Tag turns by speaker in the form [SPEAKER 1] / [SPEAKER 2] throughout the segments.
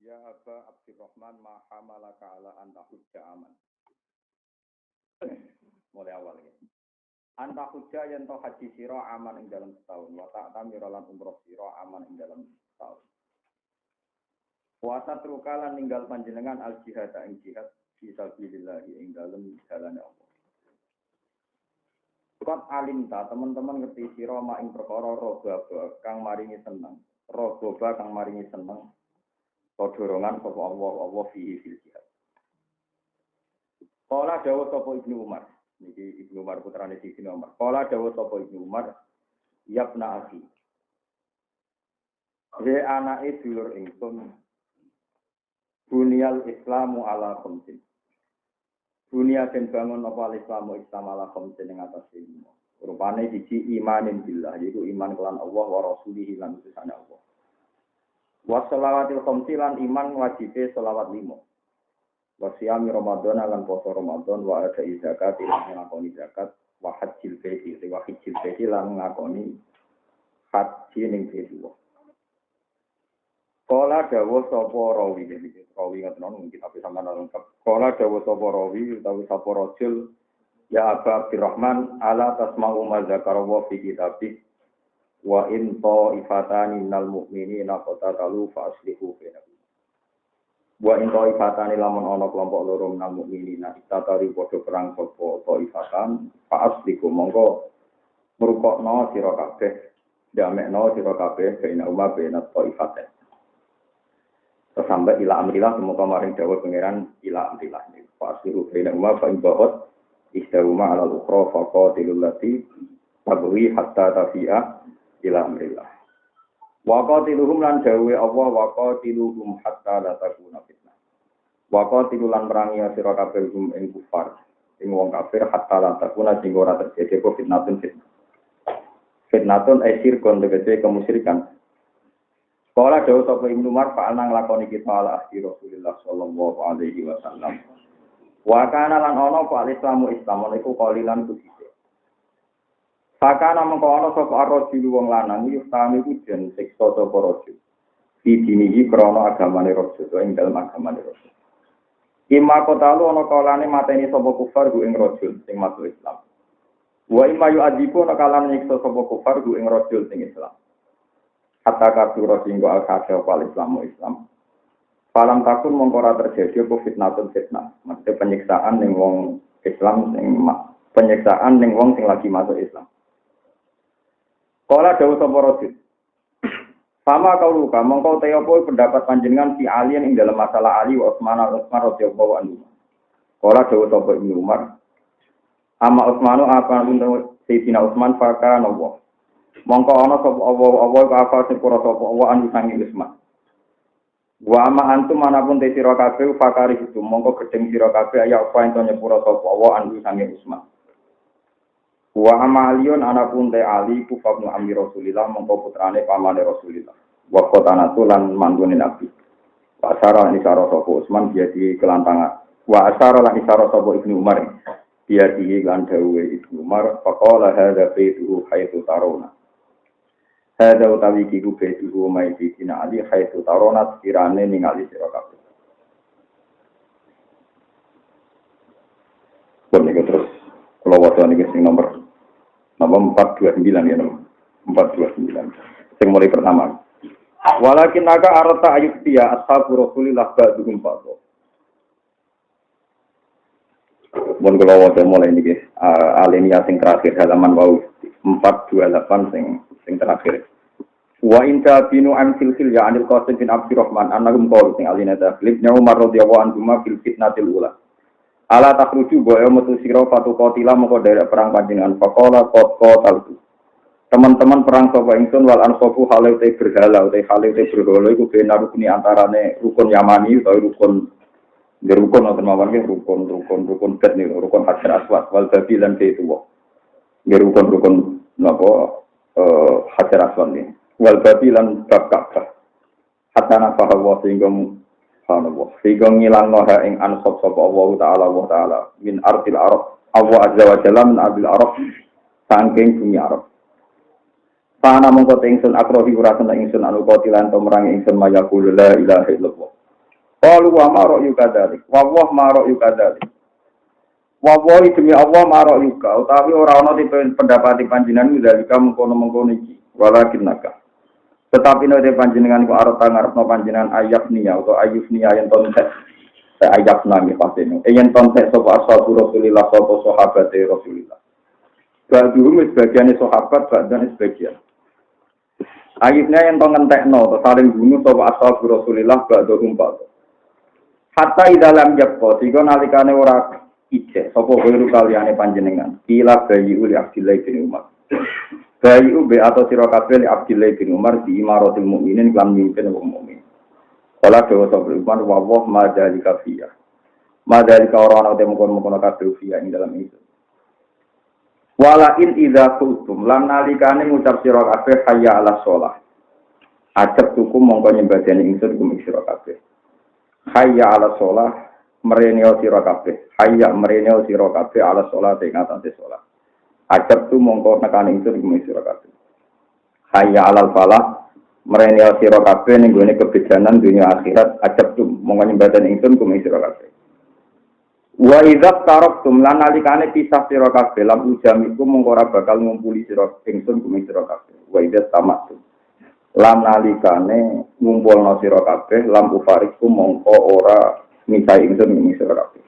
[SPEAKER 1] Ya Aba Abdurrahman ma hamalaka ala anta hujja aman. Mulai awal ya. Anta hujja yen to haji sira aman ing dalam setahun wa ta'tamira lan umroh sira aman ing dalam setahun. Wa tatrukalan ninggal panjenengan al jihad ing jihad fi sabilillah ing dalam dalane Allah. Kot alimta teman-teman ngerti sira mak ing perkara roba kang maringi seneng. Roba kang maringi seneng. Dorongan sapa Allah fihi fil jihad. Kala dawuh sapa Ibnu Umar. Niki Ibnu Umar putrane Ibnu Umar. Kala dawuh sapa Ibnu Umar, "Yabna akhi." He anake dulur ingsun. Bunyal Islamu ala khamsin. Dunia den bangun apa Islamu Islam ala khamsin ing atas lima. Rupane siji imanin billah, yaitu iman kelan Allah wa rasulihi lan utusane Allah. Wa shalawatil khamsi lan iman wajibe shalawat 5. Wa siyami Ramadan lan poso Ramadan wa ada zakat lan ngakoni zakat wa hajjil baiti wa hajjil baiti lan ngakoni haji ning Besuwa. Kala dawuh sapa rawi iki rawi ngoten nang kitab sampeyan lengkap. Kala dawuh sapa rawi utawi sapa rajul ya Aba Abdurrahman ala tasma'u ma zakara wa fi kitabih wa in ta'ifatani minal mu'minina qatatalu fa aslihu bainahum. Wa in ta'ifatani lamun ana kelompok loro minal mu'minina istatari padha perang sapa ta'ifatan fa aslihu monggo ngrukokno sira kabeh damekno sira kabeh bainahum bainat ta'ifaten. Sampai ila amrillah semoga maring dawuh pangeran ila amrillah niku fa aslihu bainahum fa in ba'at istawma ala al-ukhra fa qatilul lati tabwi hatta tafi'a ila amrillah. Wa qatiluhum lan dawe Allah wa qatiluhum hatta la takuna fitnah. Wa qatilulan merangi sira kabeh hum ing kufar. Ing wong kafir hatta la takuna sing ora terjadi apa fitnatun fitnah. Fitnatun asir kon tegese kemusyrikan. Kala dawuh sapa Ibnu Umar fa nang lakoni kita ala ahli Rasulullah sallallahu alaihi wasallam. Wa kana lan ana apa Islamu Islam iku qalilan kusite. Fakana mengko ana sapa ar-rajul wong lanang yustami ku jen siksa sapa rajul. Di dinihi krana agamane rajul ing dalem agamane rajul. Ima kotalu ana kalane mateni sapa kufar ku ing rajul sing masuk Islam. Wa ima yu'adibu ana kalane nyiksa sapa kufar ku ing rajul sing Islam. Hatta kabura singgo al-kafir wal Islamu Islam. Falam takun mongko ora terjadi apa fitnatun fitnah. Maksudnya penyiksaan ning wong Islam penyiksaan ning wong sing lagi masuk Islam. Kala dawuh sapa rajul. Sama kau luka, mongko te apa pendapat panjenengan si Ali ing dalam masalah Ali wa Utsman radhiyallahu anhu. Kala dawuh sapa Ibnu Umar. Ama Utsmanu apa untuk Sayyidina Utsman fakar Allah. Mongko ana sapa Allah ka sepura sapa Allah anu sangi Utsman. Wa ama antum manapun te sira kabeh fakari itu mongko gedeng sira kabeh ya apa ento nyepura sapa Allah anu sangi Utsman. Wa amalion anapun te Ali ku fabnu ammi Rasulillah mongko putrane pamane Rasulillah. Wa qatanatu lan mangune Nabi. Wa asara ni sara sapa Utsman jadi kelantangan. Wa asara lan isara sapa Ibnu Umar. Dia lan dawuhe Ibnu Umar faqala hadza baituhu haitsu tarawna. Hadza utawi kiku baituhu maidina Ali haitsu tarawna kirane ningali sira kabeh. Boleh terus kalau waca niki sing nomor 429 ya nomor 429 sing mulai pertama walakin naga arata ayutia ashabu Rasulillah ba'dhum ba'd. Mun kula waca mulai niki alinea sing terakhir halaman wau 428 sing terakhir. Wa inta binu amsil ya anil qasim bin Abdurrahman annahum qalu sing alinea taklif Umar radhiyallahu anhu fil fitnatil ula. Ala takruju boyo metu sira fatu qatila moko derek perang panjenengan faqala qataltu. Teman-teman perang sapa ingsun wal ansafu hale te berhala te hale te berhala iku benar rukuni antarane rukun Yamani utawa rukun wonten mawon nggih rukun bet niku rukun Hajar Aswad wal Babil lan itu wae. Nggih rukun napa Hajar Aswad niki wal Babil lan bab Ka'bah. Hatta nafah wa sehingga subhanallah. Sehingga ngilangno ha ing ansab sapa Allah Ta'ala min ardil Arab. Allah Azza wa Jalla min ardil Arab saking bumi Arab. Pana mongko ingsun akrohi ura kena ingsun anu kotilan to merangi ingsun mayaqul la ilaha illallah. Qalu wa ma ra'yu kadzalik. Wa ma ra'yu kadzalik. Wawahi demi Allah marok yuka, utawi ora ana pendapat panjenengan dalika mengkono-mengkono iki. Walakin naka. Tetapi nek panjenengan ku arep ngarepno panjenengan ayat niya utawa ayus niya yen tontek. Ayat nami pasene. Yen tontek sapa ashabu Rasulillah sapa sahabat Rasulillah. Bagi sebagian sahabat dan sebagian. Ayatnya yen to ngentekno to saling bunuh sapa ashabu Rasulillah ba'dhum ba'd. Hatta idalam yakko tiga nalikane ora ijek, sapa wiru kaliyane panjenengan. Kila bayi uli Abdillah bin Umar. Bayi ube atau sira kabeh li Abdillah bin Umar di imaratul mukminin lan mimpin wong mukmin. Kala dewa sapa Umar wa wa madalika fiya. Madalika ora ana temukon-mukon kabeh fiya ing dalam itu. Walain idza qultum lan nalikane ngucap sira kabeh hayya 'alas shalah. Ajab tuku mongko nyembadani ingsun kum sira kabeh. Hayya 'alas shalah mereneo sira kabeh, hayya mereneo sira kabeh ala salat ing atase salat. Ajab tu mongko nekane ingsun kuwi sira kabeh. Hayya alal falah mereneo sira kabeh ning gone kebedanan dunia akhirat. Ajab tu mongko nyembatan ingsun kuwi sira kabeh. Wa idza taraktum lan nalikane pisah sira kabeh lam ujam iku mongko ora bakal ngumpuli sira ingsun kuwi sira kabeh. Wa idza tamattu lan nalikane ngumpulno sira kabeh lam ufariku mongko ora misai ingsun ing sira kabeh.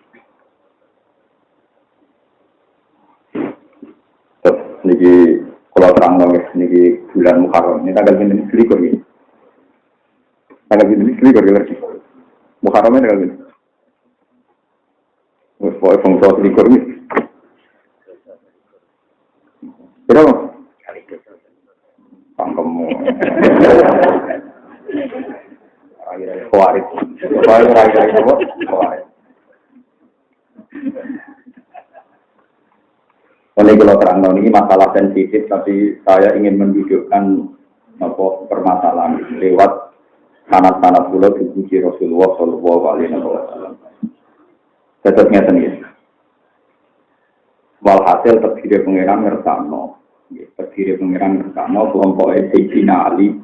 [SPEAKER 1] Niki kula terangno niki bulan Muharram. Ini tanggal pinten iki kok iki. Tanggal pinten iki kok iki. Muharram ini tanggal pinten. Wes pokoke fungsi likur iki. Berapa? Pangkemu. Akhirnya kuarit. Akhirnya kuarit. Ini kalau terang ini masalah sensitif, tapi saya ingin menunjukkan permasalahan lewat sanad-sanad kula dipuji Rasulullah Shallallahu Alaihi Wasallam. Tetapnya sendiri. Walhasil terdiri pengiran ngersano, kelompok Sayyidina Ali.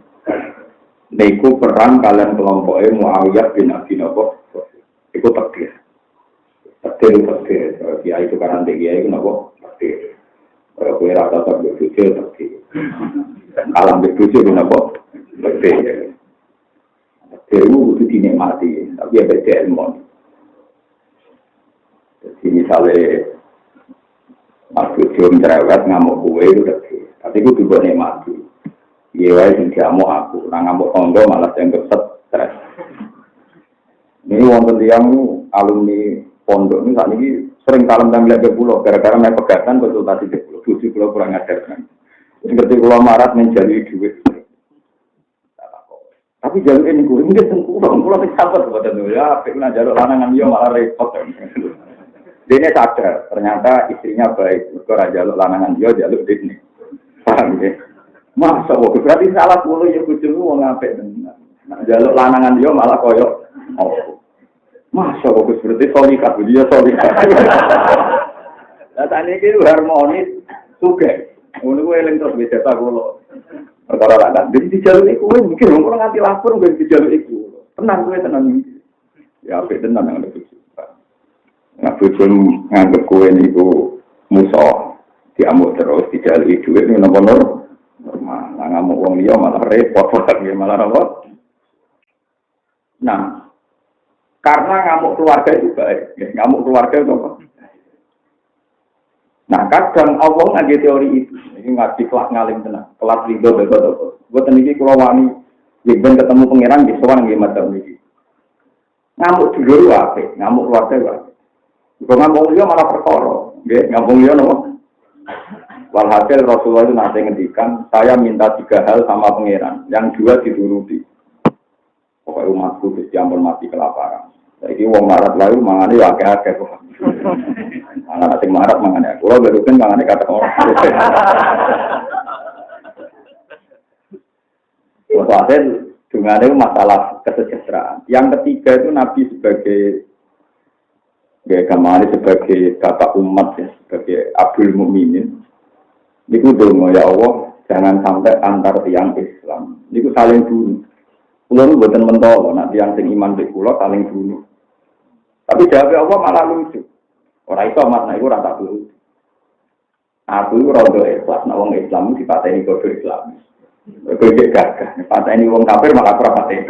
[SPEAKER 1] Niku perang kalian kelompok Muawiyah bin Abi Sufyan. Iku takdir. Dia itu karena dia itu nopo takdir. Kalau kue rata takdir takdir. Alam berbujuk nopo takdir. Takdir itu dinikmati, tapi ada ilmu. Jadi misalnya Mas Bujo cerewet ngamuk kue itu takdir. Tapi itu juga nikmati. Iya, yang ngamuk aku, ngamuk tonggo malah yang stres. Ini wonten tiyang alumni pondok ini saat ini sering kalem dan melihat pulau gara-gara naik pegatan konsultasi di pulau. Tujuh pulau kurang ajar kan. Seperti pulau marat menjadi duit. Tapi jalur ini gue mungkin pulau sahabat sebetulnya ya. Pernah jalur lanangan dia malah repot. Dia ini sadar ternyata istrinya baik. Kalau jalur lanangan dia jalur ini. Paham ya? Masa kok berarti salah pulau ya kucing lu ngapik benar. Nah, jalur lanangan dia malah koyok. Oh. Masa kok berarti solikat dia solikat. Lah tani iki harmonis suge. Ngono kuwi eling terus beda ta kula. Perkara ra ndak di jalur iku mungkin wong nganti lapor nggo di jalur iku. Tenang kowe tenang. Ya apik tenan nang iki. Nah, bojo nganggep kowe niku musuh diamuk terus dijalui dhuwit niku napa normal. Nah, ngamuk wong liya malah repot malah apa? Nah, karena ngamuk keluarga itu baik, ya, ngamuk keluarga itu apa? Nah, kadang Allah ngaji teori itu, ini ngaji kelas ngalim tenang, kelas ridho betul. Buat ini kalau wani, jika ketemu pangeran di sowan nggih macam ini. Ngamuk dulu apa? Ngamuk keluarga apa? Jika ngamuk dia malah perkara, nggih, ngamuk dia no. Walhasil Rasulullah itu nanti ngendikan, saya minta 3 hal sama pangeran, yang 2 dituruti. Pokoknya umatku mesti ampun mati kelaparan. Jadi wong marat lalu mangane akeh-akeh kok. Anak sing marat mangane. Kulo beruken mangane kata orang. Maksudnya dungane masalah kesejahteraan. Yang ketiga itu Nabi sebagai gamane sebagai bapak umat ya, sebagai Abdul Mukminin. Niku donga ya Allah, jangan sampai antar tiang Islam. Niku saling bunuh. Kulo nu mboten mentolo, nek tiyang sing iman mbek kula saling bunuh. Tapi jawab Allah malah lucu. Ora iso mat nek ora tak bunuh. Aku rada ikhlas nek wong Islam dipateni kode Islam. Kode gagah, pateni wong kafir malah ora pateni.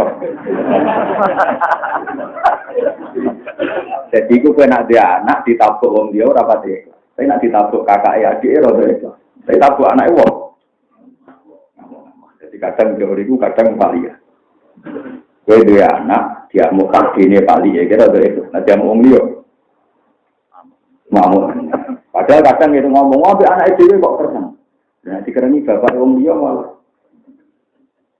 [SPEAKER 1] Jadi ku kena dia anak ditabuk wong dia ora pateni. Tapi nek ditabuk kakake adike rada ikhlas. Tapi tabuk anake wong. Jadi kadang teoriku kadang paling ya. Kowe duwe anak, dia mau kadine paling ya kira itu. Nah dia mau wong liya. Mau. Padahal kadang itu ngomong anak dhewe kok terang. Nah dikerani bapak wong liya malah.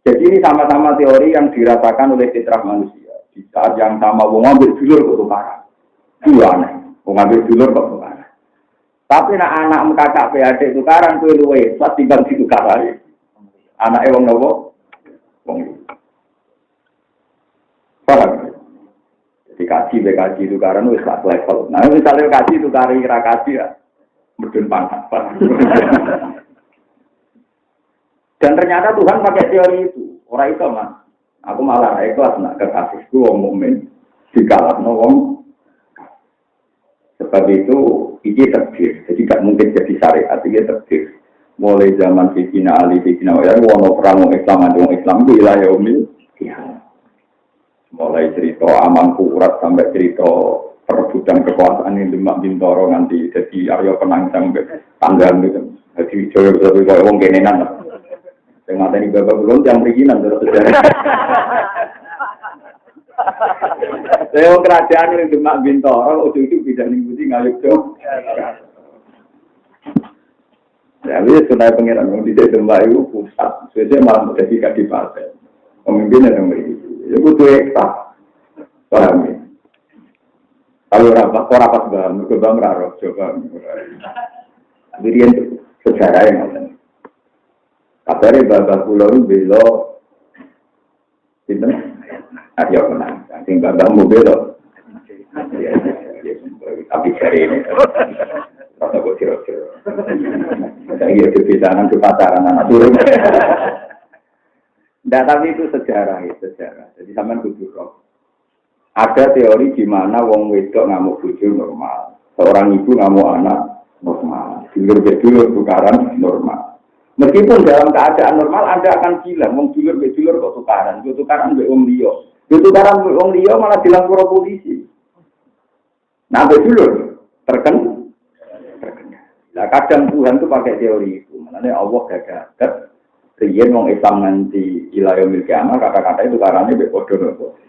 [SPEAKER 1] Jadi ini sama-sama teori yang dirasakan oleh fitrah manusia. Di saat yang sama wong ambil dulur kok tukaran. Dua aneh. Wong ambil dulur kok tukaran. Tapi nek anak kakak PAD tukaran kuwi luwe, pasti bang ditukarane. Anake wong nopo? Wong. Paham? Jadi kaji tukaran wis sak level. Nah, misalnya kaji tukari ra kaji ya medun pangkat. Dan ternyata Tuhan pakai teori itu. Orang itu mas, aku malah ikhlas nak kekasihku wong mukmin dikalahno wong. Sebab itu ini takdir. Jadi tidak mungkin jadi syariat, ini takdir. Mulai zaman Sayyidina Ali, Sayyidina Uyain, wono perang Islam itu wilayah umil. Mulai cerita Aman Kurat sampai cerita perebutan kekuasaan yang Demak Bintoro nanti jadi Arya Penangsang tanggal gitu. Jadi Jawa kayak wong kenenan. Sing ngateni bapak belum yang perizinan terus sejarah. Saya kerajaan yang Demak Bintoro waktu itu bidang putih ngayuk tuh. Jadi sunai pengiran di Demak itu pusat. Saya malah menjadi kadipaten. Pemimpinnya yang begitu. Ya butuh eksak. Paham ya? Kalau rapat bang, kebang raro, coba. Kemudian sejarah yang ada. Kabarnya Bapak Pulau belok, itu Arya Penangsang. Sing Bapak belok, tapi cari ini. Rasa kok ciro-ciro. Saya itu kebiasaan kepacaran anak turun. Tidak, tapi itu sejarah. Jadi sampean kudu roh. Ada teori di mana wong wedok ngamuk bojo normal, seorang ibu ngamuk anak normal, dulur tukaran normal. Meskipun dalam keadaan normal Anda akan bilang wong dulur kok tukaran mbek wong liya. Tukaran mbek wong liya malah dilapor polisi. Nah, dulur terkena. Nah, kadang Tuhan itu pakai teori itu. Makanya Allah gagah. Riyen wong Islam nganti ila yaumil kiamah kata-kata itu karane mbek padha nopo.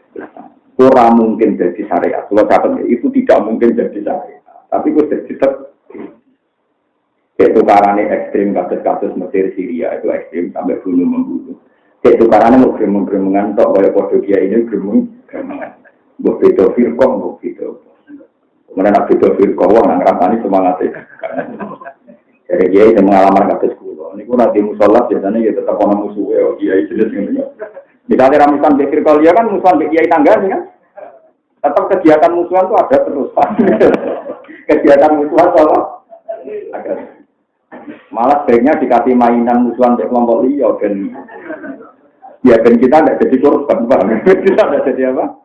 [SPEAKER 1] Ora mungkin jadi syariat. Kalau kata itu tidak mungkin jadi syariat. Tapi kok jadi tetap tukarannya ekstrim kasus-kasus Mesir Syria itu ekstrim sampai bunuh-membunuh. Tukarannya mau gremeng-gremengan tok kaya padha kiai ini gremeng-gremengan. Mbok beda firqah mbok beda. Kemudian nak beda firqah wong nang ngrasani semangat e. Jadi kiai sing pengalaman kasus kula. Niku nanti musala biasanya ya tetap ana musuhe kiai jenis ngene. Misalnya ramisan pikir kalau dia kan musuhan kiai tangga kan, tetap kegiatan musuhan itu ada terus. Kegiatan musuhan apa? Ada. Malah sebaiknya dikasih mainan musuhan dari kelompok liya dan ya dan kita tidak jadi korban, bang. Kita tidak jadi apa?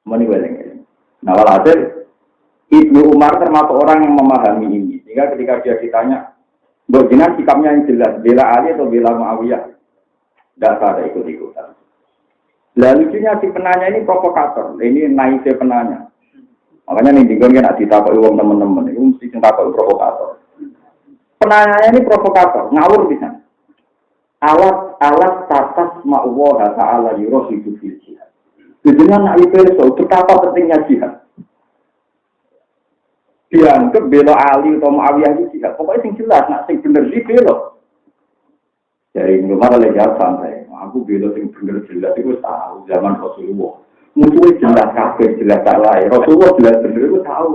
[SPEAKER 1] Mani weleng. Nah walhasil Ibnu Umar termasuk orang yang memahami ini. Sehingga ketika dia ditanya, bagaimana sikapnya yang jelas, bela Ali atau bela Muawiyah? Tidak ada ikut-ikutan. Lalu lucunya si penanya ini provokator. Ini naiknya penanya. Makanya nih tinggal kan ditapak uang teman-teman. Itu mesti ditapak provokator. Penanyanya ini provokator. Ngawur bisa. Alat tatas ma'uwaha ta'ala yuroh hidup fil jihad. Dengan naik perso, betapa pentingnya jihad. Dianggap bela Ali atau Muawiyah itu jihad. Pokoknya yang jelas, nak sing bener di bela. Jadi rumah oleh jawab santai. Aku bela yang bener jelas itu tahu zaman Rasulullah. Musuhnya jelas kafir, jelas salah. Rasulullah jelas bener itu tahu.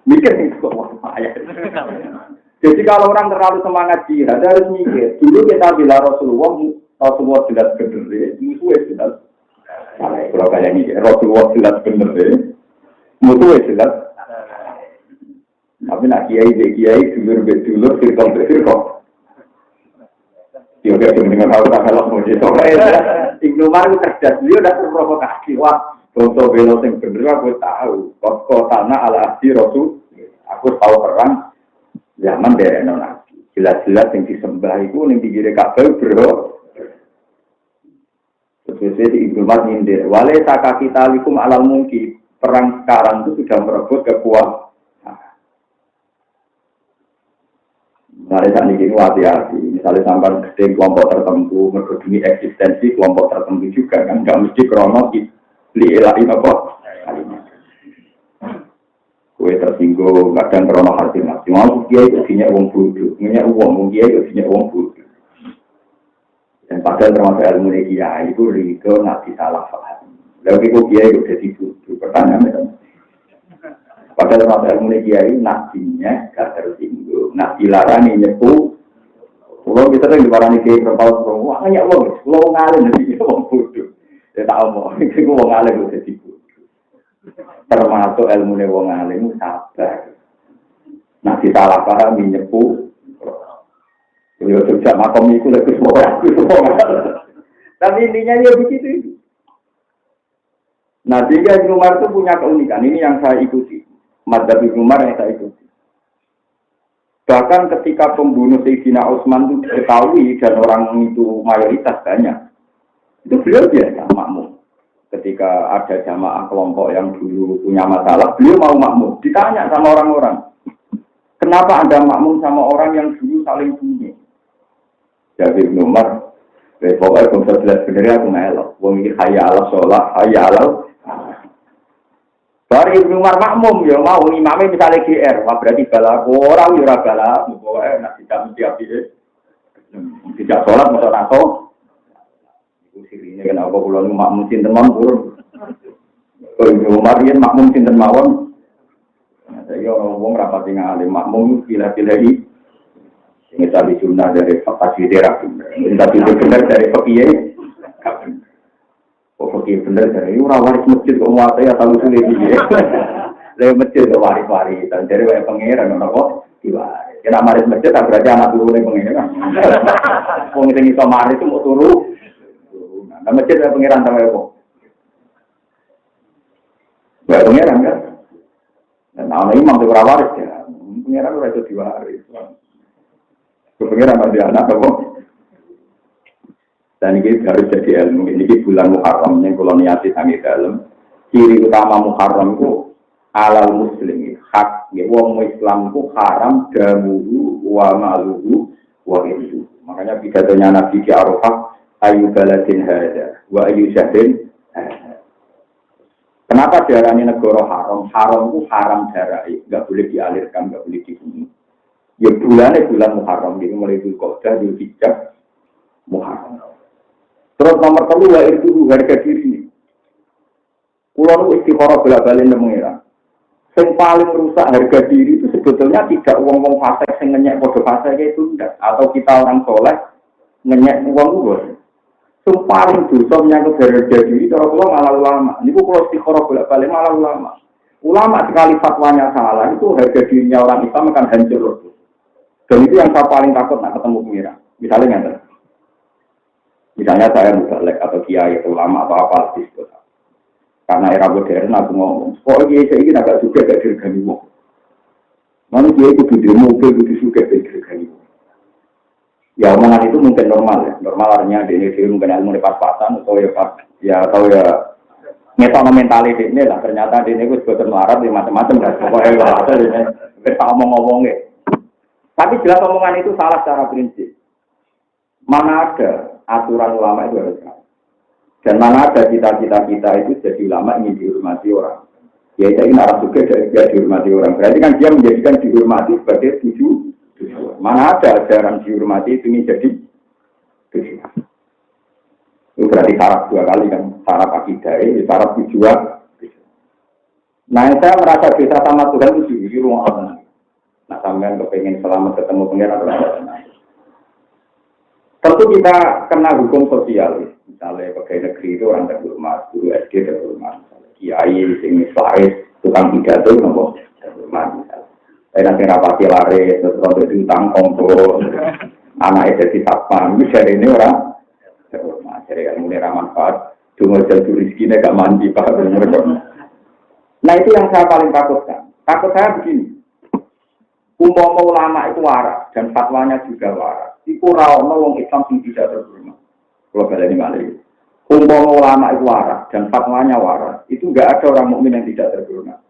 [SPEAKER 1] Mikir itu kok wahaya. Jadi kalau orang terlalu semangat jihad harus mikir. Dulu kita bela Rasulullah jelas bener. Musuhnya jelas salah. Kalau kayak ini Rasulullah jelas bener. Musuhnya jelas. Tapi nak kiai dulur firqah. Yo kayak dengan tahu tak kalau mau soalnya Ibnu Umar itu cerdas, dia udah terprovokasi. Wah, contoh belo yang bener aku tahu. Kok tanah ala asli Rasul, aku tahu perang zaman dari Nabi. Jelas-jelas yang disembah itu yang dikira kabel bro. Sesuai di Ibnu Umar nyindir. Wale takakitalikum alal mungkin perang sekarang itu sudah merebut kekuatan. Misalnya saat ini hati-hati, misalnya sampai gede kelompok tertentu, berdiri eksistensi kelompok tertentu juga kan, nggak mesti krono dielain apa? Kue tersinggung, kadang krono hati mati. Mau dia itu punya uang bodoh, punya uang, dia itu punya uang bodoh. Dan padahal termasuk ilmu dia itu rido nanti salah paham. Lalu itu dia itu jadi bodoh. Pertanyaannya. Padahal masa ilmu kiai nabinya gak tersinggung, nabi larani nyepu. Kalau kita yang diparani kiai berpaut wah hanya uang, kalau ngalim jadi uang bodoh. Dia tak omong, itu uang ngalim jadi bodoh. Termasuk ilmu uang ngalim sabar. Nabi salah paham nyepu. Yo sejak makom itu lagi semua. Tapi intinya dia begitu. Nah, sehingga Ibnu Umar itu punya keunikan. Ini yang saya ikuti. Madzhab Ibnu Umar yang saya ikuti. Bahkan ketika pembunuh Sayyidina Utsman itu diketahui dan orang itu mayoritas banyak, itu beliau biasa makmum. Ketika ada jamaah kelompok yang dulu punya masalah, beliau mau makmum. Ditanya sama orang-orang, kenapa Anda makmum sama orang yang dulu saling bunyi? Jadi Ibnu Umar, pokoknya kalau jelas benernya aku melok. Wong ini hayya ala sholat, hayya ala. Dari Ibnu Umar makmum, ya mau imamnya misalnya GR, wah berarti bala orang yura bala, pokoknya nak tidak menjadi tidak sholat masuk nato. Itu sirinya kenapa kalau makmum sinten mawon purun. Kalau Ibnu Umar dia makmum sinten mawon. Jadi orang rapat dengan alim makmum pilih-pilih ini. Ini tadi sunnah dari fakasi terapi, ini tadi benar dari fakiyah. Fakir bener dari orang waris masjid kok muatnya atau usul ini. Lewat masjid kok waris dan dari waris pangeran orang kok diwaris. Kena waris masjid tak berarti anak turun yang pangeran. Wong itu iso waris itu mau turun. Nah masjid waris pangeran sama kok. Waris pangeran kan. Dan anak imam itu waris ya. Pangeran ora iso diwaris. Pangeran ada anak kok. Dan ini harus jadi ilmu. Ini bulan Muharram yang kalau niati sangat dalam. Ciri utama Muharram itu alal muslim. Hak wong Islam itu haram damuhu wa maluhu wa itu. Makanya pidatonya Nabi di Arafah ayu baladin hada wa ayu syahrin. Kenapa darahnya negara haram? Haram itu haram darah. Enggak boleh dialirkan, enggak boleh dibunuh. Ya bulannya bulan Muharram. Jadi mulai Dzulqa'dah, Dzulhijjah, Muharram. Terus nomor 3 itu harga diri. Kulo istikharah bolak-balik nang mengira. Yang paling rusak harga diri itu sebetulnya tidak uang-uang fasik yang ngenyek kode fasik itu enggak. Atau kita orang soleh ngenyek uang luar. Yang paling dosa menyangkut harga diri kalau kulo malah ulama. Ini kulo istikharah bolak-balik malah ulama. Ulama sekali fatwanya salah itu harga dirinya orang Islam akan hancur. Dan itu yang saya paling takut nak ketemu pengira. Misalnya nggak. Misalnya saya mubalek atau kiai atau ulama atau apa disebut. Karena era modern aku ngomong, kok kiai saya ini agak suka gak dirgani wong. Mana kiai itu di mobil itu suka gak dirgani wong. Ya omongan itu mungkin normal ya. Normal artinya di Indonesia mungkin ilmu pas-pasan atau ya pas ya atau ya ngetok mentali ini lah. Ternyata di ini gue melarat di macam-macam lah. Pokoknya bahasa ini kita ngomong-ngomongnya. Tapi jelas omongan itu salah secara prinsip. Mana ada aturan ulama itu harus ada. Dan mana ada cita-cita kita itu jadi ulama ingin dihormati orang. Ya saya ingin arah juga dia dihormati orang. Berarti kan dia menjadikan dihormati sebagai tujuan. Mana ada ajaran dihormati itu ingin jadi tujuan. Itu berarti syarat 2 kali kan. Syarat akidah, syarat tujuan. Nah saya merasa bisa sama Tuhan itu di rumah Allah. Nah sampai kepengen selamat ketemu pengiran. Tentu kita kena hukum sosial, misalnya pegawai negeri itu orang terhormat, guru SD terhormat, kiai, sing faris, tukang pidato, nopo terhormat misalnya. Nanti rapati laris, terus untuk diutang kompor, anaknya jadi satpam, itu dari ini orang terhormat, dari ilmu ini manfaat, cuma jadi rezekinya gak mandi pak. Nah itu yang saya paling takutkan. Takut saya begini, umpama ulama itu waras dan fatwanya juga waras. Iku rawono wong Islam sing tidak terhormat. Kalau baleni malih. Umpama ulama itu waras dan fatwanya waras, itu enggak ada orang mukmin yang tidak terhormat.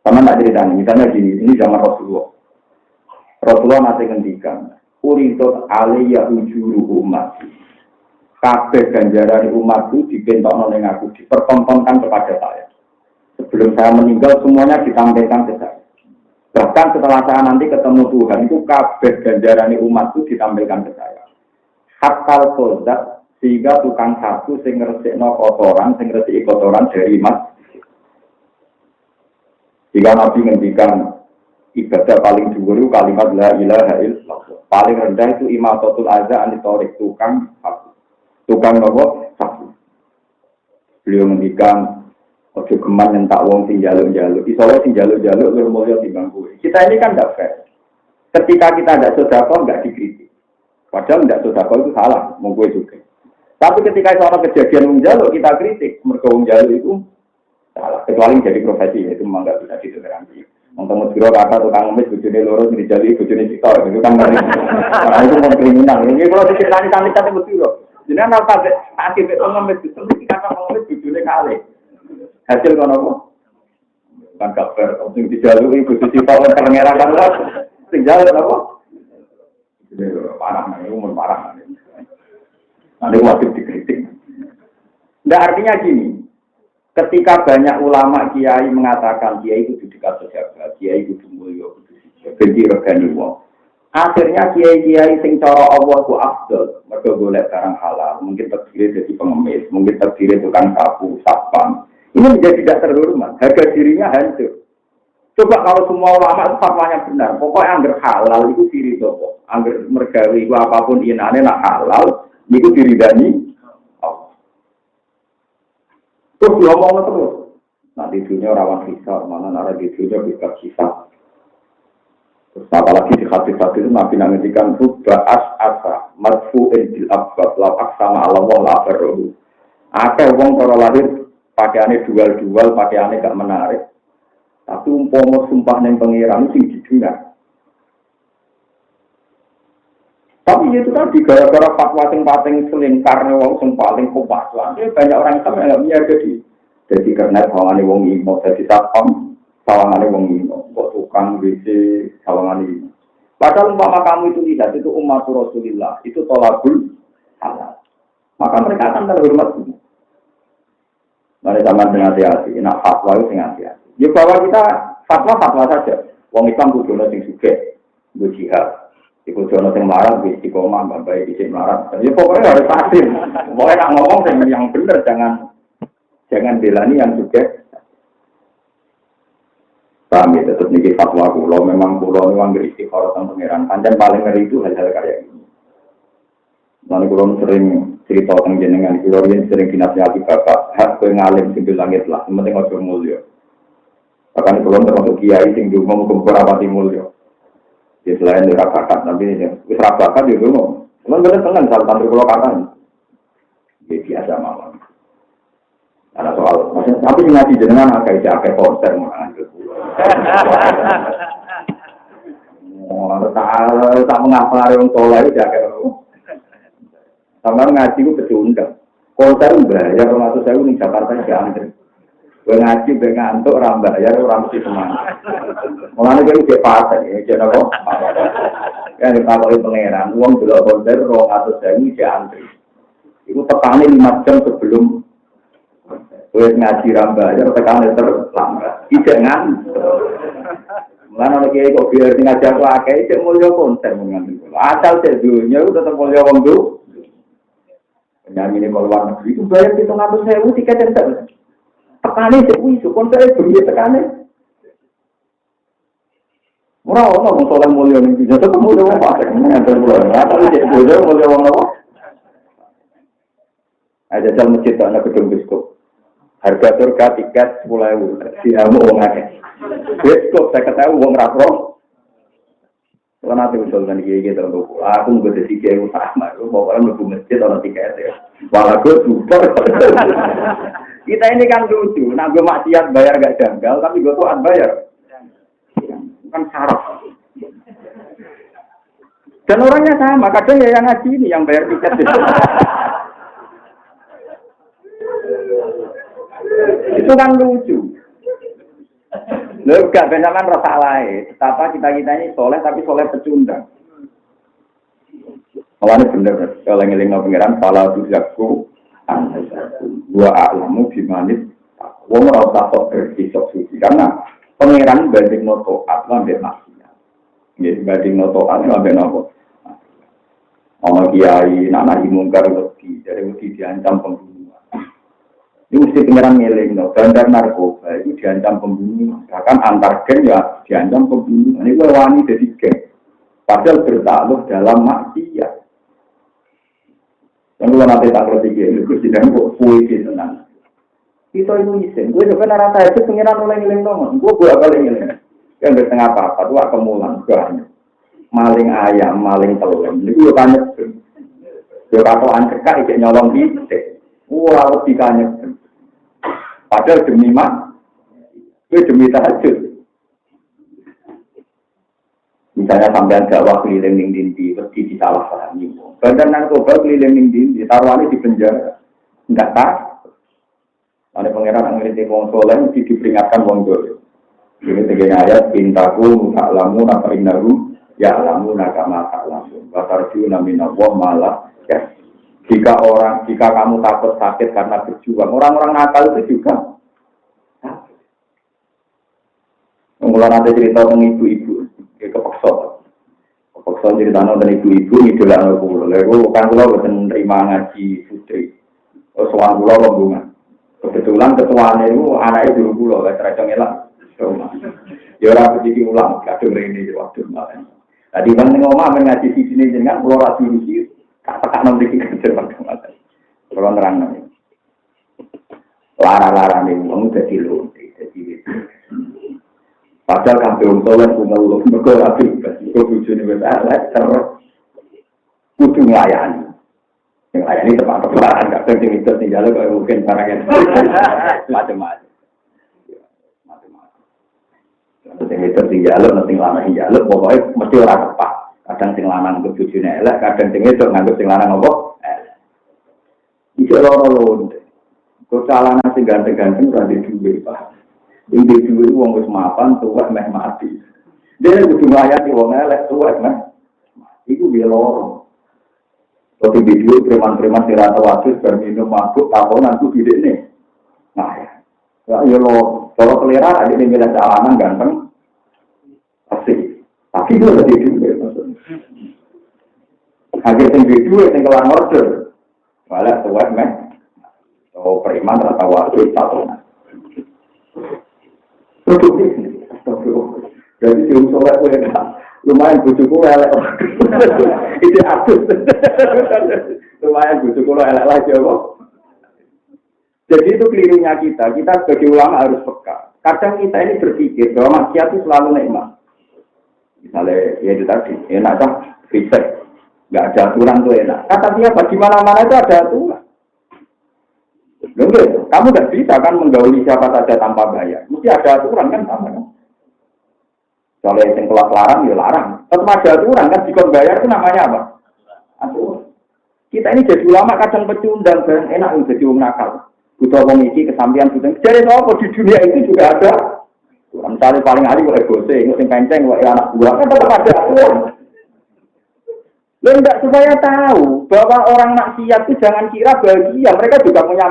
[SPEAKER 1] Sama tak ceritanya, misalnya gini, ini zaman Rasulullah. Rasulullah nanti ngendikan, Uridot aliyah ujuru umat. Kabeh ganjaran umatku dipentokno ning aku, dipertontonkan kepada saya. Sebelum saya meninggal semuanya ditampilkan ke saya. Bahkan setelah saya nanti ketemu Tuhan, itu kabeh ganjaran umatku ditampilkan ke saya. Hatta al-Qozat, sehingga tukang sapu sing ngresikno kotoran, sing ngresiki kotoran dari mas. Jika Nabi ngendikan ibadah paling dhuwur itu kalimat la ilaha illallah. Paling rendah itu imatatul adza anitorik tukang sapu. Tukang nopo sapu. Beliau ngendikan ojo geman nyentak wong sing njaluk-njaluk. Iso wae sing njaluk-njaluk luwih mulya timbang kowe. Kita ini kan ndak fair. Ketika kita ndak sedekah nggak dikritik. Padahal ndak sedekah itu salah, monggo juga. Tapi ketika itu ada kejadian menjaluk, kita kritik. Mereka menjaluk itu salah. Kecuali jadi profesi, itu memang nggak bisa ditoleransi. Untuk biro kata tukang ngemis, bujuni lurus, dijali, bujuni cita. Itu kan karena itu mau kriminal. Ini kalau diceritani cantik-cantik biro. Jadi kan apa akibat ngemis, itu kata ngemis, bujuni kali. Hasil kan apa? Bukan kabar. Yang dijalui, bujuni cita, terngera kan lah. Tinggal apa? Parah, ini umur parah. Nanti wajib dikritik. Nah artinya gini, ketika banyak ulama kiai mengatakan kiai itu dekat saja, kiai itu mulia, benci regani wong. Akhirnya kiai-kiai sing cara Allah ku afdal, mereka golek barang halal, mungkin terdiri dari pengemis, mungkin terdiri tukang sapu, satpam. Ini menjadi tidak terhormat, harga dirinya hancur. Coba kalau semua ulama itu fatwanya benar, pokoknya anggar halal itu diri sopo, anggar mergawi apapun inane nak halal. Itu diridani terus diomong terus. Nah di dunia rawan hisab, mana nara di dunia bisa hisab. Terus apalagi di hadis-hadis itu Nabi nangetikan rubba as'asa marfu'in bil abwab la aqsama ala Allah la barruhu. Akeh wong cara lahir pakaiane dual-dual, pakaiane gak menarik. Tapi umpama sumpah ning pangeran sing didengar. Tapi itu tadi gara-gara fatwa sing paling selingkar wong sing paling kuat lah. Banyak orang Islam yang enggak punya jadi karena sawangane wong imo dadi satpam, sawangane wong imo, kok tukang WC sawangane imo. Padahal umpama kamu itu lihat itu umat Rasulullah, itu tolabul halal. Maka mereka akan terhormat. Mari zaman dengan hati-hati, nak fatwa itu dengan hati-hati. Ya bahwa kita fatwa saja. Wong Islam kudu sing sugih, nggo jihad. Iku jono sing marah wis istiqomah mbak-mbak iki marah. Ya pokoknya harus pasti. Pokoknya nak ngomong yang benar jangan belani yang juga. Kami tetap niki fatwa kula memang kula niku anggere istikharah teng pangeran. Pancen paling ngeri itu hal-hal kayak gini. Lalu kula sering cerita teng jenengan kula yen sering dinasihati bapak, hak kowe ngalim sing langit lah, penting aja mulya. Bahkan kula termasuk kiai sing ndonga muga rapati mulya. Ya selain dari bakat, tapi wis bakat yo ngono. Cuman bener tenang soal tantri kula katan. Ya biasa mawon. Ada soal, maksudnya tapi ngaji jenengan akeh konser mangan ke kula. Oh, tak mengapa wong saleh iki akeh. Sampeyan ngaji ku diundang. Konser bayar 200.000 ning Jakarta iki antri. Kowe ngaji ben ngantuk ora bayar ora mesti semangat. Mulane kowe iki paten iki jeneng kok. Ya nek takoki pangeran, wong delok konser 200.000 iki antri. Iku tekane 5 jam sebelum kowe ngaji ra bayar tekane terlambat. Iki ngantuk. Mulane nek kok biar ngaji aku akeh cek mulya konser menganti. Asal cek dunya tetep mulya wong tuh. Penyanyi ini kalau luar negeri itu bayar 700.000 tiket enter. Tekane sepuh iso konser duwe tekane. Ora ono wong soleh mulya ning bisa tetep mulya wong fasik ngene bulan. Tapi cek bojo mulya wong apa? Ada jam masjid ana gedung biskop. Harga surga tiket 10.000. Diamu wong akeh. Biskop 50.000 wong ra pro. Kalau nanti usul kan gitu untuk aku nggak ada tiga utama, aku mau orang lebih masjid orang tiga itu. Walau gue super. Kita ini kan lucu, nah gue maksiat bayar gak janggal, tapi gue tuh bayar. Kan syarat. Dan orangnya sama, kadang ya yang ngaji ini yang bayar tiket. Itu kan lucu. Loh, gak benar-benar rasa lain. Betapa kita ini soleh, tapi soleh pecundang. Awalnya bener, kalau ngeling pengiran, salah tujakku, gua alamu bimanit, gua merasa sok bersih, sok suci. Karena pengiran banding notoat, ngambil maksiat. Banding notoat, ngambil nopo. Orang kiai, anak mungkar wedi, dari wedi diancam pembunuhan. Ini mesti pengiran ngeling, bandar narkoba itu diancam pembunuhan. Bahkan antar geng ya diancam pembunuhan. Ini gue wani jadi geng. Padahal bertakluk dalam maksiat. Yang gue nanti tak ngerti gini, gue sidang kok puisi tenang. Kita itu isin, gue sebenarnya rata itu pengiran oleh ngeling dong. Gue apa ngeling? Yang di tengah apa-apa, tua kemulan, banyak. Maling ayam, maling telur. Ini gue tanya. Gue katoan cekak, ikut nyolong kita. Wah, logikanya. Padahal demi mak, itu demi tahajud. Misalnya sampean dakwah keliling dindi, mesti disalahpahami. Bandar narkoba keliling dindi, taruhannya di penjara. Enggak tahu. Ada pangeran yang ngerti wong soleh, mesti diperingatkan wong dole. Ini tiga ayat, pintaku, ta'lamu, nafa'innahu, ya'lamu, nakama ta'lamu. Watarju naminawah malah, ya. Jika kamu takut sakit karena berjuang, orang-orang nakal itu juga. Mulai nanti cerita tentang ibu-ibu, kepeksa cerita tentang ibu-ibu ini adalah anak pulau. Lalu kan pulau betul terima ngaji putri, soal pulau rombongan. Kebetulan ketuanya itu anaknya dulu pulau, gak teracung elang. Ya orang begitu ulang, kadang ini waktu kemarin. Tadi kan ngomong ngaji di sini dengan pulau rasi di kata-kata memberi kerja macam-macam. Kalau nerang nih, lara-lara nih, kamu jadi lonte, jadi. Padahal kampung soleh punya ulo, bergerak kau tujuh besar, terus kudu melayani. Yang layani tempat perlahan, nggak penting itu tinggal kalau mungkin barangnya macam-macam. Yang itu tinggal, nanti lama tinggal, pokoknya mesti orang tepat. Kadang sing lanang untuk bojone elek, kadang sing wedok nganggo sing lanang apa? Iki loro-loro. Kok calana sing ganteng-ganteng ora di duwe, Pak. Ing di duwe wong wis mapan tuwek meh mati. Dene kudu nglayani wong elek tuwek meh. Iku piye loro. Kok di video preman-preman sing rata wasis bar minum mabuk takonan ku bidene. Nah ya. Ya loro. Kalau selera ada ning milih calana ganteng. Asik. Tapi itu ada di duwe. Hadir tinggi duit, tinggi kelar order. Malah tuwek meh. Oh, periman rata waktu tahunan. Jadi jauh soleh gue lumayan bujuku elek. Itu adus. Lumayan bujuku elek lagi kok. Jadi itu kelirunya kita. Kita sebagai ulama harus peka. Kadang kita ini berpikir bahwa maksiat itu selalu nikmat. Misalnya, ya itu tadi, enak kan? Fisik. Nggak ada aturan tuh enak. Kata siapa? Di mana-mana itu ada aturan. Loh, kamu nggak bisa kan menggauli siapa saja tanpa bayar. Mesti ada aturan kan sama kan? Kalau yang kelas larang, ya larang. Tetap ada aturan kan? Jika bayar itu namanya apa? Aturan. Kita ini jadi ulama kadang pecundang dan enak jadi orang nakal. Butuh ngisi kesampaian butuh. Jadi apa di dunia itu juga ada. Misalnya paling ahli kok egose, ngusing kenceng, kok anak buah kan tetap ada aturan. Tidak supaya tahu bahwa orang maksiat itu jangan kira bahagia, mereka juga punya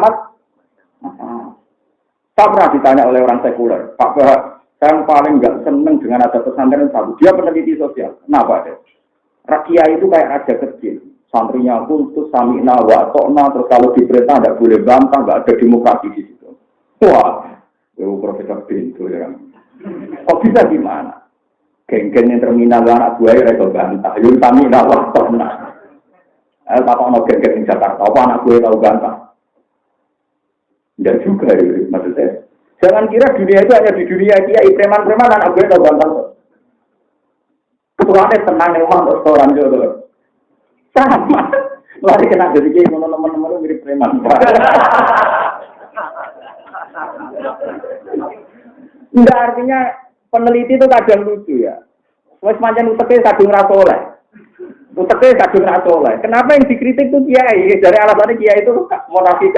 [SPEAKER 1] Saya pernah ditanya oleh orang sekuler, Pak Bahak, saya paling nggak seneng dengan ada pesantren satu. Dia peneliti sosial. Kenapa deh? Rakyat itu kayak raja kecil. Santrinya kultus, samina, watokna, terus kalau diperintah tidak boleh bantah, nggak ada demokrasi di situ. Wah, Profesor Bintu ya. Kok bisa gimana? Geng-geng yang terminal anak buaya itu bantah. Yuk kami tidak waktu nak. Tak mau geng-geng di Jakarta. Apa anak buaya tahu bantah? Tidak juga ya, maksudnya. Jangan kira dunia itu hanya di dunia kiai preman-preman anak buaya tahu bantah. Kurangnya tenang nih omah restoran jodoh. Sama. Lari kena jadi kayak teman-teman mirip preman. Enggak, artinya peneliti itu kadang lucu ya. Wes pancen uteke kadung ra soleh. Uteke kadung ra soleh. Kenapa yang dikritik itu kiai? Dari alasannya kiai itu munafik.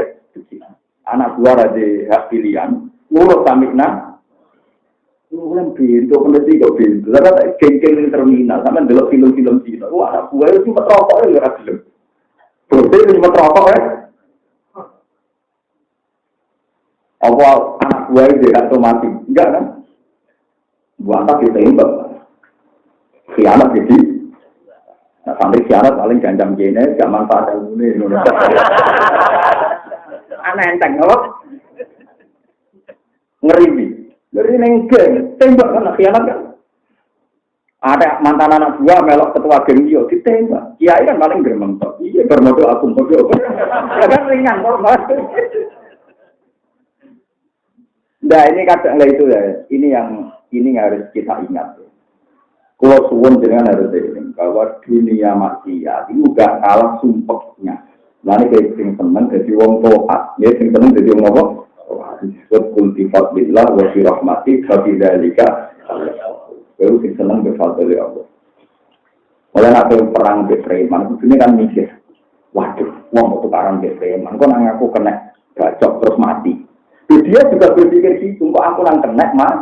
[SPEAKER 1] Anak buah raja hak pilihan, ngurus samikna. Ngulang pintu peneliti kok pintu. Lalu geng-geng terminal sama delok film-film Cina. Wah, anak buah itu cuma rokok ya ora gelem. Brodhe cuma rokok ya. Apa anak buah itu tidak otomatis? Enggak kan? Buah tak ditembak. Khianat jadi. Nah, sampai khianat paling gancam gini, gak manfaat ilmu ini. Aneh enteng, apa? Ngeri neng-geng, tembak kan, khianat kan? Ada mantan anak buah melok ketua geng dia, ditembak. Kiai kan paling geremeng. Iya, bermodal aku modal. Ya kan ringan, normal. Nah ini kadang itu ya, ini harus kita ingat. Kalau suwun dengan harus ini, bahwa dunia maksiat itu gak kalah sumpahnya. Lalu kayak sing seneng jadi wong toat, ya sing seneng jadi wong apa? Disebut kultifat billah wa fi rahmati fa fi dzalika. Baru sing seneng berfadl ya Allah. Mulai nak perang be preman, ini kan mikir, waduh, wong tukaran be preman, kok nang aku kena gacok terus mati. Dia juga berpikir gitu, kok aku nang kena mas.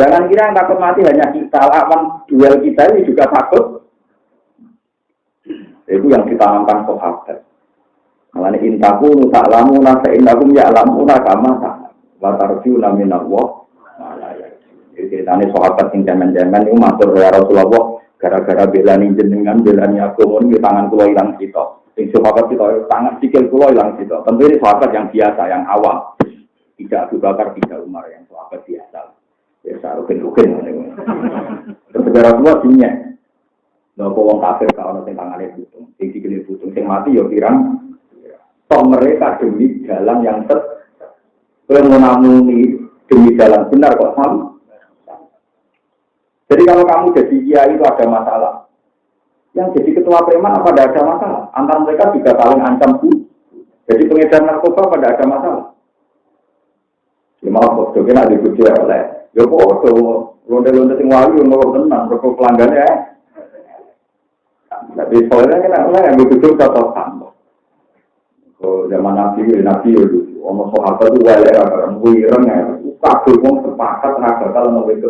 [SPEAKER 1] Jangan kira yang takut mati hanya kita, lawan duel kita ini juga takut. Itu yang ditanamkan sahabat. Malah intaku nutak lamuna, seindakum ya lamuna kama tak. Watarju naminallah. Jadi ceritanya sahabat yang zaman-zaman itu matur ya Rasulullah, gara-gara belani jenengan, belani aku, ini tangan kula hilang kita. Yang sahabat kita tangan sikil kula hilang kita. Tentu ini sahabat yang biasa, yang awam. Tidak Abu Bakar, tidak Umar, yang sahabat biasa. Biasa rukin-rukin. Terus segera semua dunia. Nggak wong kafir kalau nanti tangannya butung. Yang sikilnya butung, yang mati ya pirang. Toh mereka demi jalan yang menamuni demi jalan benar kok sama. Jadi kalau kamu jadi kiai itu ada masalah. Yang jadi ketua preman apa tidak ada masalah? Antara mereka juga saling ancam bu. Jadi pengedar narkoba pada ada masalah. Ya malah kok kena dibujuk oleh. Ya kok londe-londe sing wayu ngono tenang, rokok pelanggannya. Tapi soalnya kena oleh yang dibujuk atau sama. Oh zaman nabi ya dulu. Ono sahabat itu wae orang wireng ya. Kabeh wong sepakat tenaga kalau mau itu.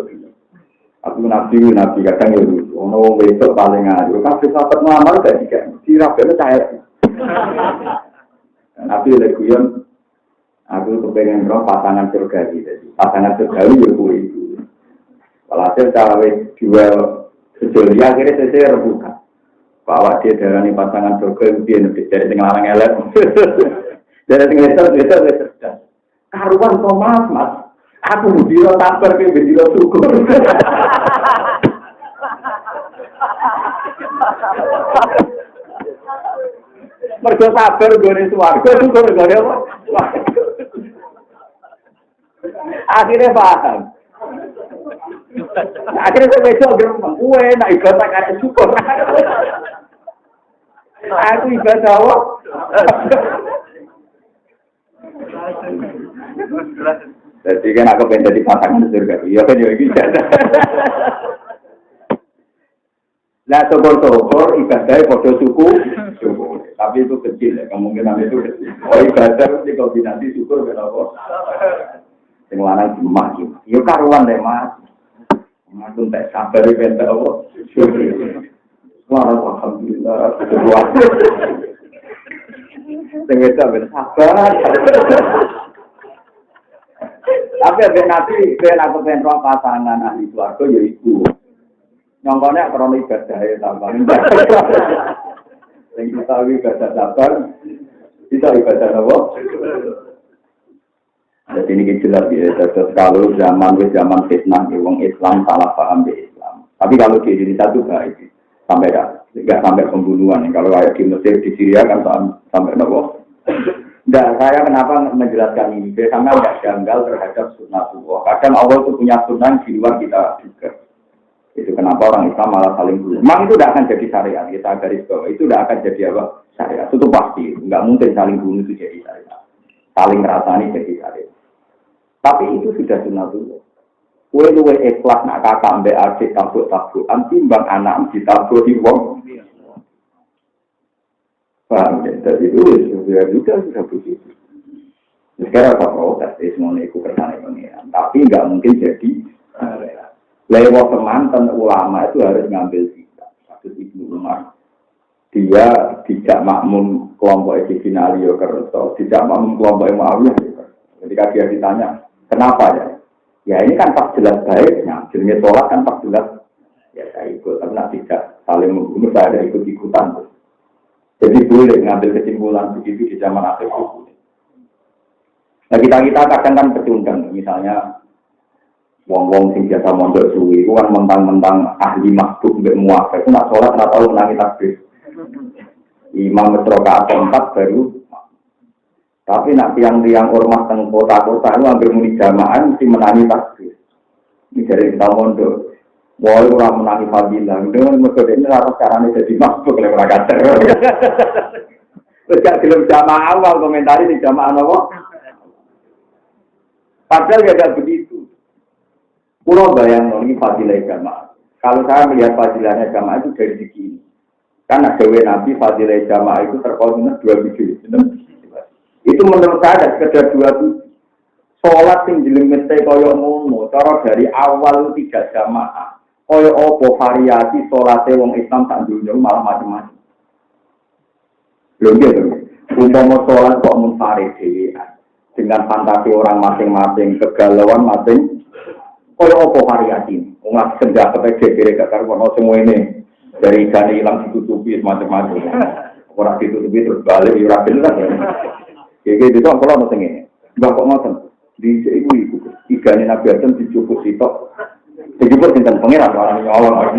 [SPEAKER 1] Aku nabi kadang ya dulu. Ono wedok paling ayu. Kabeh sahabat ngamar gak dirabekne cair. Nabi lek guyon aku kepengen roh pasangan surgawi tadi. Pasangan surgawi ya kuwi itu. Walhasil cawe duel sejolia akhirnya saya rebutan. Bahwa dia darani pasangan surgawi dia lebih dari sing larang elek. Dari sing wetok karuan Thomas Mas. Aku biro sabar ke biro syukur. Mergo sabar gone swarga syukur gone apa? Akhirnya paham. Akhirnya saya besok geremeng. Gue nak ibadah karena syukur. Aku ibadah apa? Jadi kan aku pengen jadi pasangan surga. Iya kan ya gitu. Nah, syukur-syukur ibadahnya pada suku. Tapi itu kecil ya, kemungkinan itu kecil. Oh ibadah itu kombinasi syukur kenapa? Yang lanang jemah gitu. Ya karuan deh mas. Aku tak sabar di pentas apa? Wah, alhamdulillah. Saya sabar. Tapi ada nanti aku pengen roh pasangan ahli keluarga ya ibu. Nyongkone krono ibadah ya tambah. Yang kita ibadah sabar, kita ibadah apa? Jadi ini jelas ya, kalau zaman fitnah, orang Islam salah paham di Islam. Tapi kalau di Indonesia itu baik, sampai nggak sampai pembunuhan. Kalau kayak di Mesir, di Syria kan sampai apa? Nah, saya kenapa menjelaskan ini? Karena nggak janggal terhadap sunnah Allah. Kadang Allah itu punya sunnah di luar kita juga. Itu kenapa orang Islam malah saling bunuh. Memang itu tidak akan jadi syariat, kita garis bawah. Itu tidak akan jadi apa? Syariat. Itu pasti. Nggak mungkin saling bunuh itu jadi syariat. Saling ngerasani jadi syariat. Tapi itu sudah sunatullah. Kue luwe ikhlas nak kakak mbak adik tabuk timbang anak ditabuk di wong. Paham ya? Jadi itu juga sudah begitu. Sekarang apa protes? Semuanya ikut kersane pengiran. Tapi nggak mungkin jadi lewat teman ulama itu harus ngambil sikap. Kasus Ibnu Umar. Dia tidak makmum kelompok Sayyidina Ali Kerto, tidak makmum kelompok Muawiyah. Ketika dia ditanya, kenapa ya? Ya ini kan tak jelas baiknya, jenis sholat kan tak jelas. Ya saya ikut, karena tidak saling membunuh, saya ada ikut-ikutan. Jadi boleh ngambil kesimpulan begitu di zaman akhir itu. Nah kita kadang kan pecundang, misalnya wong-wong sing biasa mondok suwi, itu kan mentang-mentang ahli makhluk mbek muafik, itu nak sholat nak tahu menangi takbir. Imam Mesroka 4 baru. Tapi nak tiang-tiang ormas teng kota-kota itu hampir muni jamaah mesti menangi takbir. Ini dari kita mondok. Wah, orang menangi fadilah. Dengan metode ini rata caranya jadi masuk oleh mereka teror. Tidak belum jamaah awal komentari di jamaah apa? Padahal tidak begitu. Pulau bayang ini fadilah jamaah. Kalau saya melihat fadilahnya jamaah itu dari segi ini. Karena dewa Nabi fadilah jamaah itu terkoordinat 2 biji. Itu menurut saya sekedar 2 biji. Sholat yang jelimete koyok ngono, cara dari awal tidak jamaah. Koyok opo variasi sholatnya wong Islam tak dunia malah macam-macam. Belum gitu. Umpama sholat kok munfarid dengan fantasi orang masing-masing, kegalauan masing. Koyok opo variasi. Umat senjata PDB gak karuan semua ini dari ikan hilang ditutupi macam-macam. Orang ditutupi terus balik yurabil lah. Kayak gitu kalau mau tengene. Mbak kok ngoten. Di ibu ikan Nabi Adam dicukup sitok. Dijupuk tentang pengiran orang nyolong.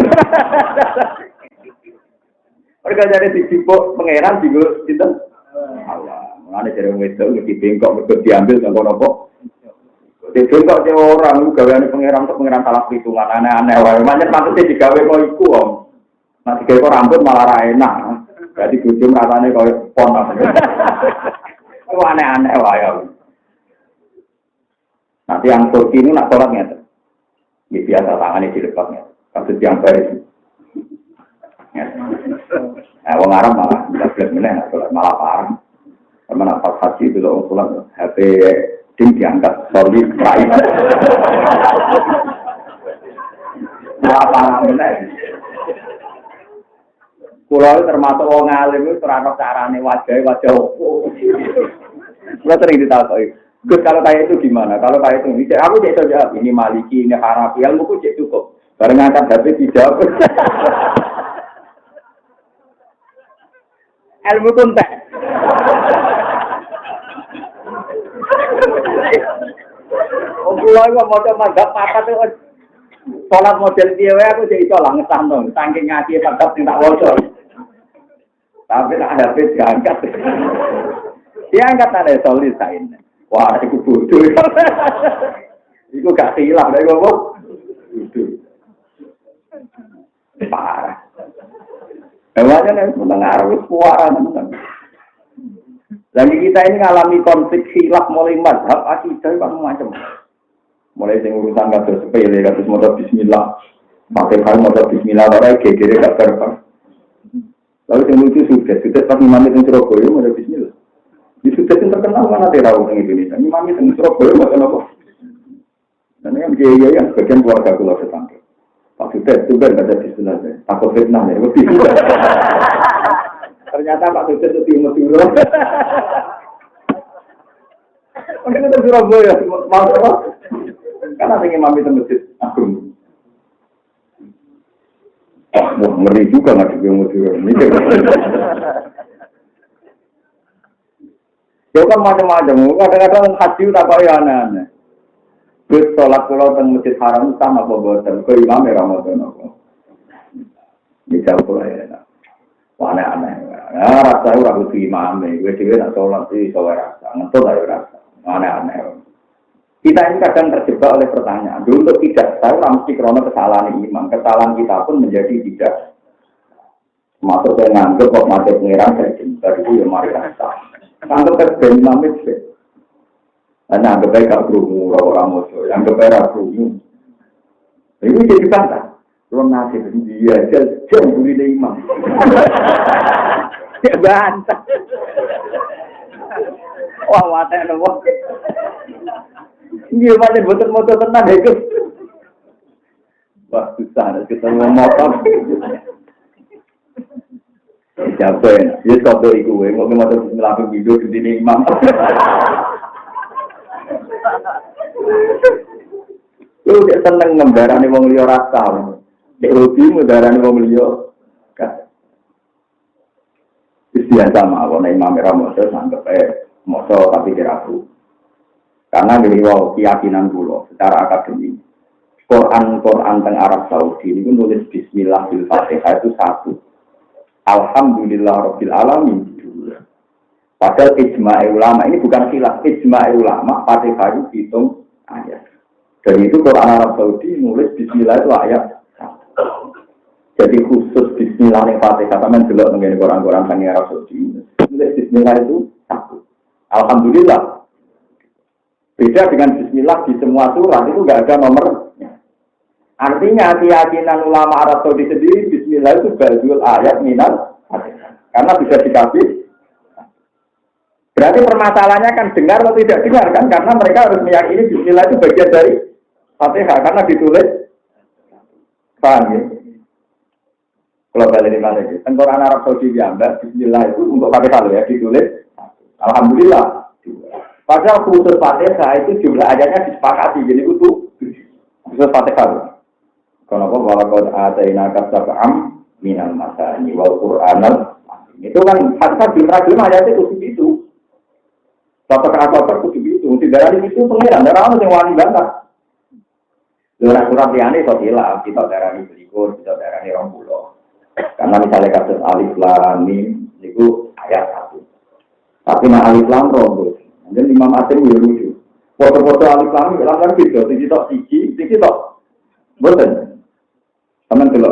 [SPEAKER 1] Mereka jadi dijupuk pengiran juga tentang Allah. Mengenai dari wedok lebih bengkok lebih diambil dengan nopo. Dibengkok si orang lu gaweane pengiran untuk pengiran salah perhitungan aneh-aneh. Banyak maksudnya digawe kau iku om. Nanti kau rambut malah ra enak. Jadi bujum rasanya kau pon apa. Itu aneh-aneh wae. Nanti yang Turki ini nak sholatnya. Ya biasa tangannya dilepasnya. Kasus yang baik. Ya. Wong Arab malah tidak boleh malah parah. Karena pas haji itu loh sholat HP ding diangkat sorry raih. Malah parah benar. Kulo termasuk wong alim itu terano carane wajah opo. Kulo sering ditakoki. Gus kalau kayak itu gimana? Kalau kayak itu, aku cek saja ini Maliki, ini Hanafi, ilmuku cek cukup. Bareng angkat HP dijawab. Ilmu tuntek. Pulau itu mau coba mazhab apa tuh? Sholat model piye aku cek iso lah ngesano, saking ngaji mazhab sing tak waca. Tapi tak HP diangkat. Diangkat ada solid sain. Wah, itu bodoh. Itu gak silap dari ngomong. Bodoh. Parah. Namanya yang mendengar suara teman-teman. Lagi kita ini ngalami konflik silap mulai mazhab akidah kan macam. Mulai sing urusan kados sepele kados maca bismillah. Pakai kali maca bismillah ora gegere gak berapa. Lalu yang lucu sudah pas imam itu Surabaya maca bismillah. Di sudah yang terkenal mana terau di Indonesia. Ini mami teng Surabaya macam apa? Dan yang biaya yang bagian keluarga kulo tetangga. Pak Sudet itu kan baca bismillah. Takut fitnah ya. Ternyata Pak Sudet itu di Madura. Mungkin itu Surabaya mau apa? Karena ingin mami teng masjid agung. Wah, ngeri juga nggak di Madura. Ya kan macam-macam, kadang-kadang haji tak kaya aneh-aneh. Terus sholat pulau teng masjid haram sama apa bosan, ke imam ya Ramadan apa. Bisa pula ya, aneh-aneh. Ya rasa orang itu imam, gue juga nak sholat sih soal rasa, ngetut aja rasa, aneh-aneh. Kita ini kadang terjebak oleh pertanyaan. Dulu untuk tidak tahu mesti krono kesalahan imam. Kesalahan kita pun menjadi tidak. Masuk saya nganggep kok mati pengiran dari jembar itu ya mari rasa. Nganggep ke dinamit sih. Nganggep baik gak berungu orang musuh. Nganggep baik berungu. Ini jadi bantah. Kalau nasib dia jam buli dari imam. Ya bantah. Wah wadah nopo. Iya macam motor tenang itu. Wah susah ketemu motor. Siapa ya? Dia kau beri kue, mau motor melakukan video di sini imam. Lu dia seneng ngembarani wong liya rasa. Dek hobi ngembarani wong liya. Biasa mawon imam Ramadan sanggep moso tapi diraku. Karena beliau keyakinan kula secara akademik. Quran teng Arab Saudi ini nulis bismillah fil Fatihah itu satu. Alhamdulillah Rabbil Alamin. Padahal ijma' ulama ini bukan khilaf, ijma' ulama Fatihah itu hitung ayat. Dan itu Quran Arab Saudi nulis bismillah itu ayat. Jadi khusus bismillah yang Fatihah sama delok mengenai Quran sang Arab Saudi. Nulis bismillah itu satu. Alhamdulillah. Beda dengan bismillah di semua surat itu enggak ada nomornya. Artinya keyakinan ulama Arab Saudi sendiri bismillah itu ba'dul ayat minal Fatihah. Karena bisa dikasih. Berarti permasalahannya kan dengar atau tidak dengar kan? Karena mereka harus meyakini bismillah itu bagian dari Fatihah karena ditulis. Paham ya? Kalau balik di mana ini? Tengkorak Arab Saudi diambil bismillah itu untuk Fatihah ya ditulis. Alhamdulillah. Padahal khusus Fatihah itu jumlah ayatnya disepakati jadi utuh. Khusus Fatihah. Kenapa walaqad atainaka sab'am minal masani wal qur'anal itu kan hatta jumlah ayatnya itu. Satu itu tidak ada itu pengiran, darah orang yang wani banget. Surat liane itu hilang, kita darah ini berikut, kita darah ini rompulo. Karena misalnya kasus alif lam mim itu ayat 1. Tapi nah alif lam rombol. Dan Imam Asim itu lucu. Foto-foto alif lam kan video, tinggi tok. Betul. Teman kalau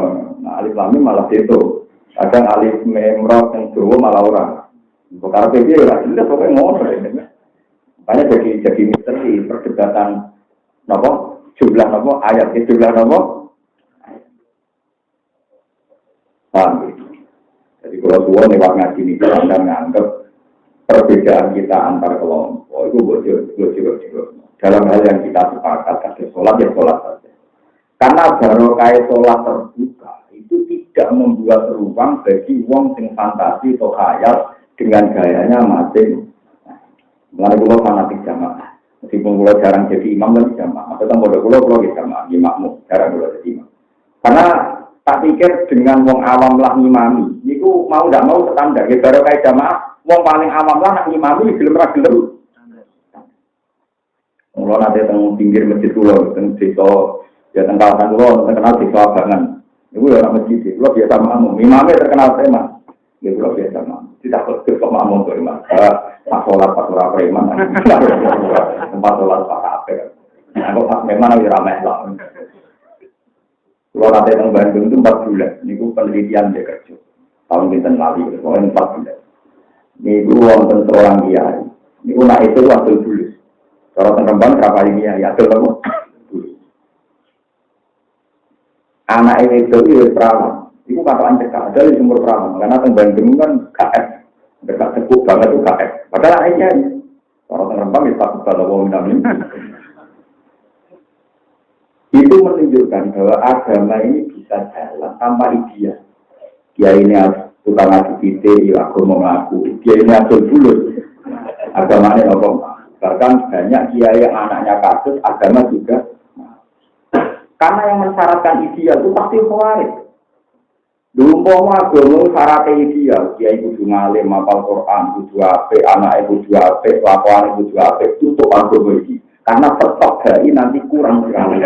[SPEAKER 1] alif lam mim malah itu. Kadang alif mim ra yang dua malah orang. Perkara itu ya jelas pokoknya ngono ya. Makanya jadi misteri perdebatan napa jumlah napa ayat jumlah napa. Jadi kalau tua lewat ngaji ini Anda menganggap perbedaan kita antar kelompok itu bocor. Dalam hal yang kita sepakat ada sholat ya sholat saja. Karena barokah sholat terbuka itu tidak membuat ruang bagi wong sing fantasi atau khayal dengan gayanya masing. Mulai pulau fanatik jamaah. Meskipun pulau jarang jadi imam dan jamaah. Atau pulau di jamaah, imammu jarang pulau jadi imam. Karena tak pikir dengan wong awam lah ngimami, itu mau tidak mau standar. Baru kayak jamaah, wong paling awam lah nak ngimami gelem. Mulai nanti teng pinggir masjid pulau, teng desa, ya teng kawasan pulau terkenal desa Abangan. Itu ya orang masjid, pulau biasa makmum. Imamnya terkenal preman. Ya pulau biasa makmum. Tidak betul kok makmum preman. Pas sholat preman. Tempat sholat pak kafe. Aku pas memang lagi ramai lah. Kalau nanti yang Bandung itu 4 bulan. Ini penelitian dia kerja. Tahun kita lali, pokoknya 4 bulan. Ini wonten seorang kiai. Ini nak itu hasil tulis. Kalau Rembang berapa ini ya hasil apa? Tulis. Anak ini itu perawan. Itu kataan cekak. Ada di sumur perawan. Karena teng Bandung kan KF. Dekat tekuk banget itu KF. Padahal akhirnya kalau Rembang itu takut kalau mau minum. Itu menunjukkan bahwa agama ini bisa jalan tanpa ideal. Dia ini tukang ngaji pite, ya aku mau ngaku. Dia ini asal bulut. Agamanya apa? Bahkan banyak dia yang anaknya kasus, agama juga. Karena yang mensyaratkan ideal itu pasti khawarij. Dulu mau agama syaratnya ideal. Dia kudu ngalim, hafal Quran, kudu apik, anak kudu apik, lakukan kudu apik, tutup agama ini. Karena stok hari nanti kurang sekali.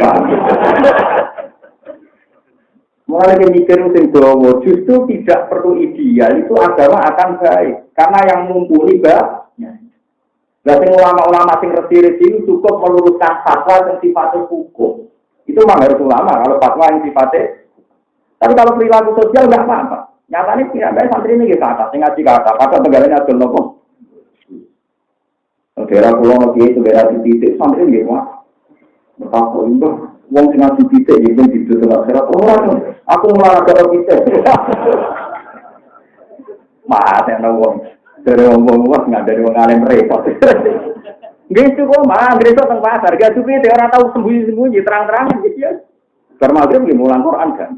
[SPEAKER 1] Mulai mikir sing dawa justru tidak perlu ideal itu agama akan baik karena yang mumpuni banyak. Lah sing ulama-ulama sing resi-resi cukup meluruskan fatwa yang sifatnya hukum. Itu memang harus ulama kalau fatwa yang sifatnya. Tapi kalau perilaku sosial enggak apa-apa. Nyatanya tidak santri ini ke atas, ngaji ke atas, kata tegalnya adol nopo. Daerah pulau itu daerah titik santri ini mah. Betapa itu, uang sing ngaji titik itu di dalam daerah orang. Aku melarang daerah titik. Mas yang uang dari uang nggak dari uang alim repot. Gitu kok mah, gresok teng pasar, gak cukup dia orang tahu sembunyi-sembunyi terang-terangan gitu ya. Karena dia mulang Quran kan.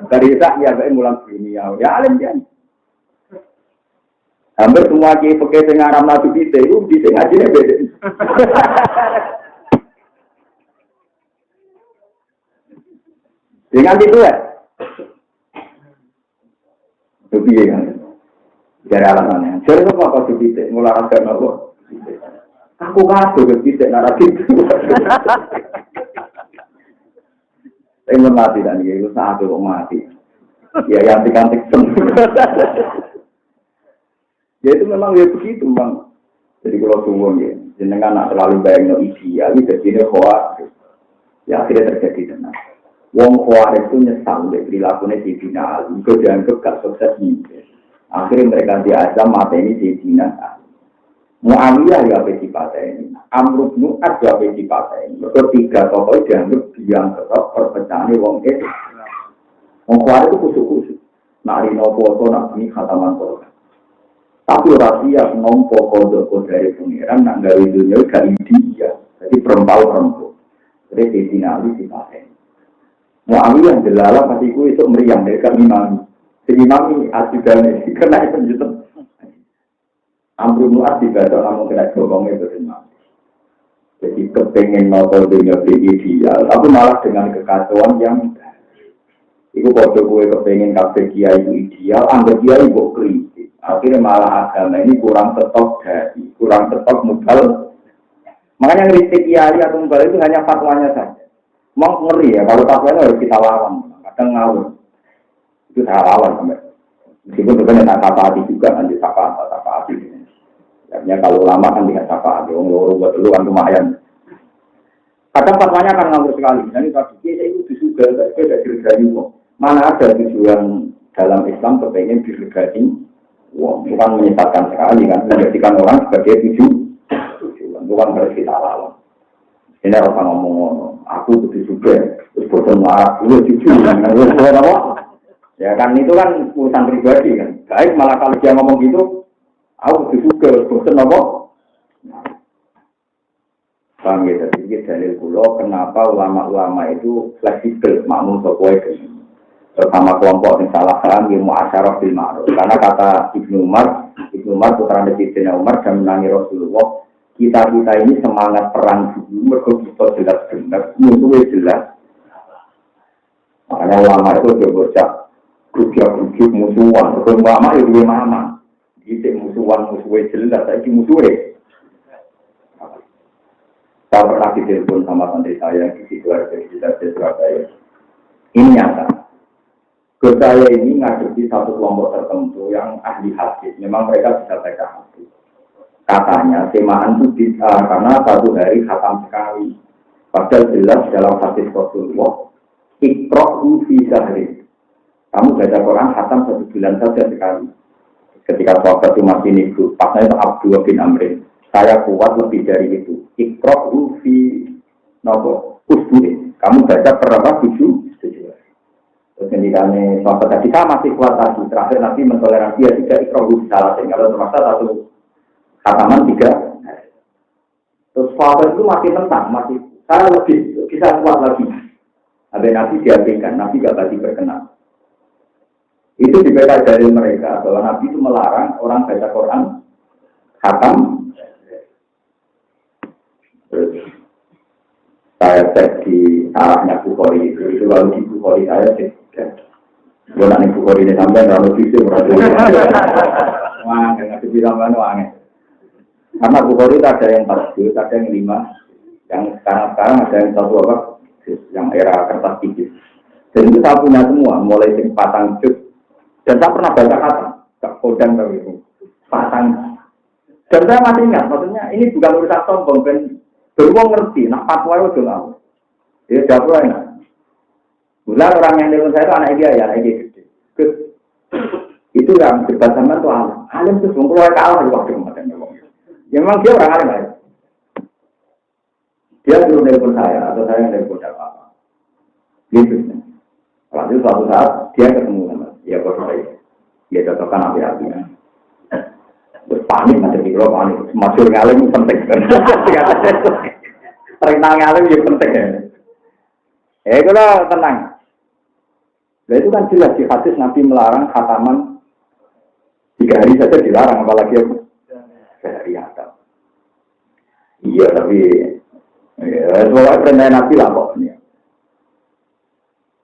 [SPEAKER 1] Dari sak ya kayak mulang dunia, ya alim dia. Hampir semua kiai pakai tengah aram nabi kita itu bisa ngajinya beda. Dengan itu ya, lebih ya kan. Dari alasannya, jadi apa kau kita mulang agama apa? Aku ngaku kita naratif. Saya mati dan dia itu saat itu mati. Ya yang dikantik semua. Ya itu memang ya begitu bang. Jadi kalau tunggu ya, jenengan nak terlalu bayang ideal, jadi ini khawatir. Ya akhirnya terjadi tenang. Wong khawatir itu nyesal deh perilakunya di final. Itu dianggap gak sukses nih. Akhirnya mereka diajak mata ini di final. Muawiyah ya bagi partai ini, Amr bin As ya bagi partai ini. Ketiga tokoh dianggap yang tetap perpecahan wong itu. Wong khawatir itu kusuk-kusuk. Nari nopo nak ini khataman Quran. Tapi rahasia nompo kode dari pengiran nak dari dunia dari dia, jadi perempuan. Jadi destinasi di partai. Muawiyah yang delala pasiku itu meriang dari kami imami. Imami asidane kena penjutan. Amr bin As dibaca kamu kena gomong itu semua. Jadi kepengen nopo dunia ideal, tapi malah dengan kekacauan yang itu kode gue kepengen kafe kiai itu ideal, anggap kiai kok kritis. Akhirnya malah agama ini kurang tetap dari, kurang tetap modal. Makanya kritik kiai atau modal itu hanya fatwanya saja. Mau ngeri ya, kalau fatwanya harus kita lawan, kadang ngawur. Itu saya lawan sampai. Meskipun sebenarnya tak hati juga, nanti apa hati. Artinya kalau lama kan tidak apa hati, orang loro buat dulu kan lumayan. Kadang fatwanya akan ngawur sekali. Jadi tadi kita itu disuga, tidak diregani. Mana ada tujuan dalam Islam kepengen diregani. Bukan menyesatkan sekali kan, menjadikan orang sebagai tujuan, bukan harus kita lawan. Ini orang ngomong, aku betul juga, terus bosan marah, lu jujur, ya kan itu kan urusan pribadi kan. Baik malah kalau dia ngomong gitu, aku betul juga, bosan apa? Paham ya, jadi dalil kulo kenapa ulama-ulama itu fleksibel, makmum sesuai bersama kelompok yang salah paham yang muasyarah bil ma'ruf. Karena kata Ibnu Umar putra Sayyidina Umar dan menangi Rasulullah, kita ini semangat perang dulu, mereka kita jelas benar, musuhnya jelas. Makanya ulama itu berbocah grup musuhan, ulama itu dia mama, gitu musuhnya jelas, tapi musuhnya. Saya pernah ditelepon sama santri saya di Sidoarjo, di Surabaya. Ini nyata. Saya ini ngadepi satu kelompok tertentu yang ahli hadis. Memang mereka bisa baca hadis. Katanya semaan itu bisa karena satu hari khatam sekali. Padahal jelas dalam hadis Rasulullah, iqra'u fi syahrin. Kamu baca Quran khatam 1 bulan saja sekali. Ketika sahabat itu masih hidup, pasnya itu Abdullah bin Amrin. Saya kuat lebih dari itu. Iqra'u fi usbu'in. Kamu baca berapa? 7 hari. Terus ketikanya sahabat tadi saya masih kuat lagi. Terakhir Nabi mentoleransi ya 3 iqra'u salatin. Kalau termasuk 1 khataman 3. Terus sahabat itu masih tentang, saya lebih bisa kuat lagi. Habis Nabi diabaikan, Nabi gak bagi berkenan. Itu dibaca dari mereka bahwa Nabi itu melarang orang baca Quran khatam. Terus saya cek di arahnya Bukhari itu lalu di Bukhari saya cek. Gue nanti Bukhari ini sampai lalu bisa berarti. Wah, nggak bisa bilang aneh. Karena Bukhari ada yang 4 juz, ada yang 5, yang sekarang ada yang 1 apa? Yang era kertas tipis. Dan itu saya punya semua, mulai dari 4 juz. Dan saya pernah baca kata, Kak Kodang itu, 4. Dan saya masih ingat, maksudnya ini bukan urusan sombong, kan beruang ngerti, nak fatwa itu dulu. Dia dapur enak. Bulan orang yang dengan saya itu anak dia ya, anak dia gede. Itu yang debat sama itu alim. Alim itu keluar kalah di waktu kemarin. Ya memang dia orang alim aja. Dia suruh telepon saya atau saya yang telepon apa. Gitu. Lalu suatu saat dia ketemu sama dia berdua. Dia cocokkan api-apinya. Terus panik macam di bawah panik. Masyur ngalim itu penting. Terkenal ngalim itu penting. Kalau tenang. Nah itu kan jelas di hadis Nabi melarang khataman 3 hari saja dilarang, apalagi 3 hari hatam. Iya tapi soalnya perintah Nabi lah kok.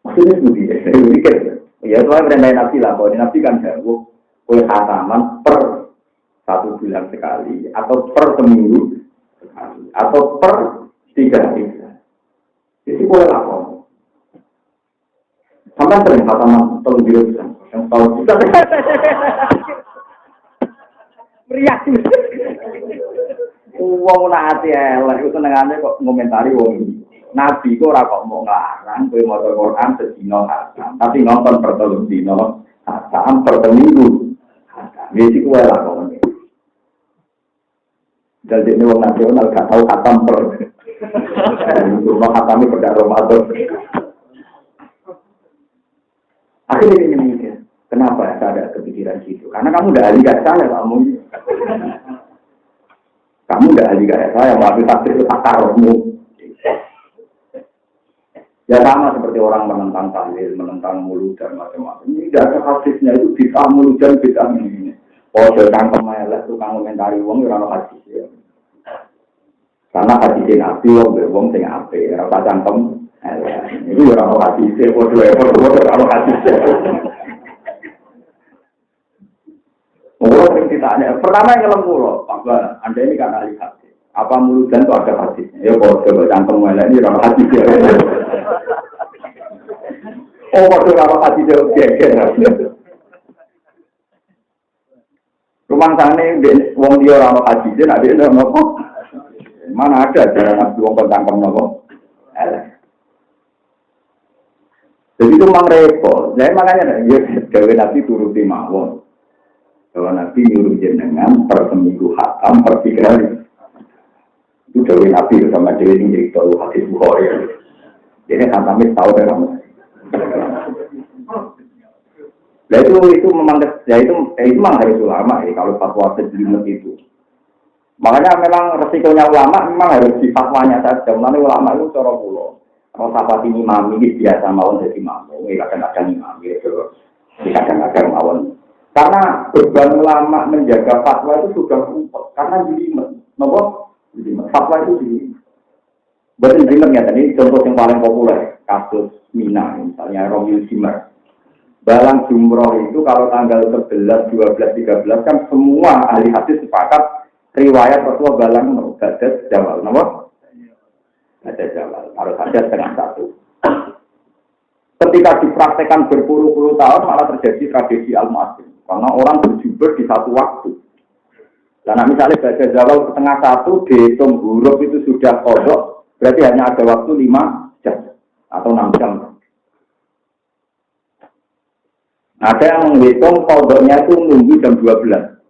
[SPEAKER 1] Maksudnya begini, saya mikir. Ya soalnya perintah Nabi lah kok. Nabi kan jauh. Khataman per 1 bulan sekali, atau per seminggu sekali, atau per 3 hari. Jadi boleh lapor. Sampai sering khataman tolong biru bisa. Yang tahu bisa. Meriah. Uang naati elek itu senengannya kok ngomentari wong ini. Nabi kok ora kok mau ngarang kowe maca Quran sedina khatam, tapi nonton per 3 dina khatam per minggu. Wis iku wae lah kok. Jadi ini orang nasional gak tahu khatam per. Rumah khatamnya pada Ramadan. Akhirnya ini mikir, kenapa saya ada kepikiran gitu? Karena kamu udah ahli kayak saya, kamu. Kamu udah ahli kayak saya, mau ambil takdir itu takarmu. Ya sama seperti orang menentang tahlil, menentang mulut dan macam-macam. Ini tidak ada hadisnya itu bisa mulut dan bisa ini. Oh, jangan kemelek tukang komentari wong ora ono hadis ya. Karena hadis Nabi wong sing apik, ora cangkem. Itu ora ono hadis, podo ora ono hadis. Mula sing ditanya, pertama yang ngelem kula, Pak, Anda ini kan ahli hadis. Apa mulut dan itu ada hadisnya? Ya podo cangkem melek ini ora ono hadis ya. Oh, podo ora ono hadis ya geger. Rumah sana wong dia orang haji dia nak dia nopo mana ada cara nabi wong pentangkem nopo jadi itu memang repot. Jadi makanya ya dewe nabi turuti mawon bahwa nabi nyuruh jenengan per seminggu hatam per 3 hari itu dewe nabi sama dewe ini cerita hadis Bukhari jadi kami tahu dari kamu. Nah itu memang ya itu memang harus ulama ya kalau fatwa sejelimet itu. Makanya memang resikonya ulama memang harus di fatwanya saja. Mulane ulama itu cara kula. Kalau sahabat ini imam ini biasa mawon jadi imam. Kadang-kadang imam gitu. Kadang-kadang mawon. Karena beban ulama menjaga fatwa itu sudah kuat karena jelimet. Napa? Jelimet. Fatwa itu jelimet. Betul jelimet ya tadi contoh yang paling populer kasus Mina misalnya Romil Simmer. Balang jumroh itu kalau tanggal 11, 12, 13 kan semua ahli hadis sepakat riwayat Rasulullah balang gadat jawal, nama? Gadat jawal, harus ada 1/2. Ketika dipraktekkan berpuluh-puluh tahun malah terjadi tragedi Al-Mu'azzim karena orang berjubur di satu waktu. Karena misalnya gadat jawal 1/2 dihitung huruf itu sudah kodok, berarti hanya ada waktu 5 jam atau 6 jam. Ada yang menghitung kodoknya itu nunggu jam 12.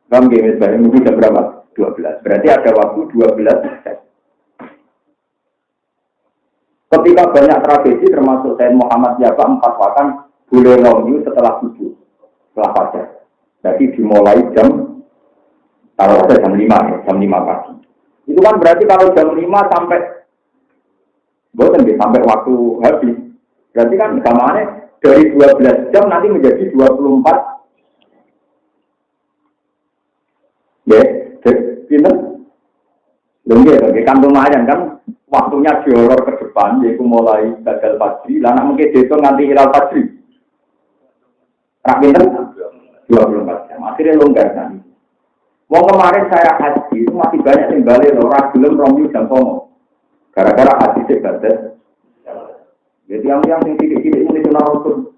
[SPEAKER 1] Kamu gini, nunggu jam berapa? 12. Berarti ada waktu 12 jam. Ketika banyak tragedi termasuk Sayyid Muhammad Jabba memfatwakan boleh nunggu setelah subuh, setelah fajar. Jadi dimulai jam kalau ada jam 5 ya, jam 5 pagi. Itu kan berarti kalau jam 5 sampai sampai waktu habis. Berarti kan gamanya dari 12 jam nanti menjadi 24. Ya, pinter. Lengge, kan lumayan kan waktunya diolor ke depan, yaitu mulai gagal pagi, lah mungkin dihitung nanti hilal pagi. Rak pinter? 24 jam. Akhirnya longgar kan. Mau kemarin saya haji itu masih banyak yang balik loh, belum romyu jam tomo. Gara-gara haji sebatas. Jadi yang titik-titik ini sunnah Rasul.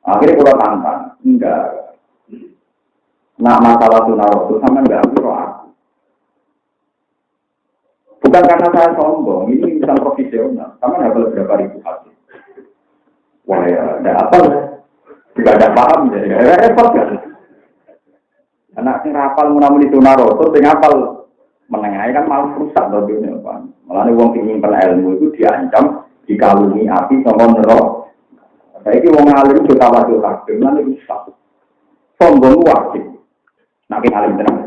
[SPEAKER 1] Akhirnya kurang tantang, enggak. Nak masalah sunah Rasul sama enggak aku. Bukan karena saya sombong, ini urusan profesional. Sama hafal berapa ribu hadis. Wah ya, ada apa lah? Tidak ada paham, jadi repot kan? Anak sing hafal munamuni sunah Rasul, sing hafal menengah kan malah rusak dunia Pak. Malah wong sing nyimpen ilmu itu diancam dikalungi api sama neraka. Saiki wong alim itu tawadhu kabeh, lan iku rusak. Sombong wajib. Nek alim tenan.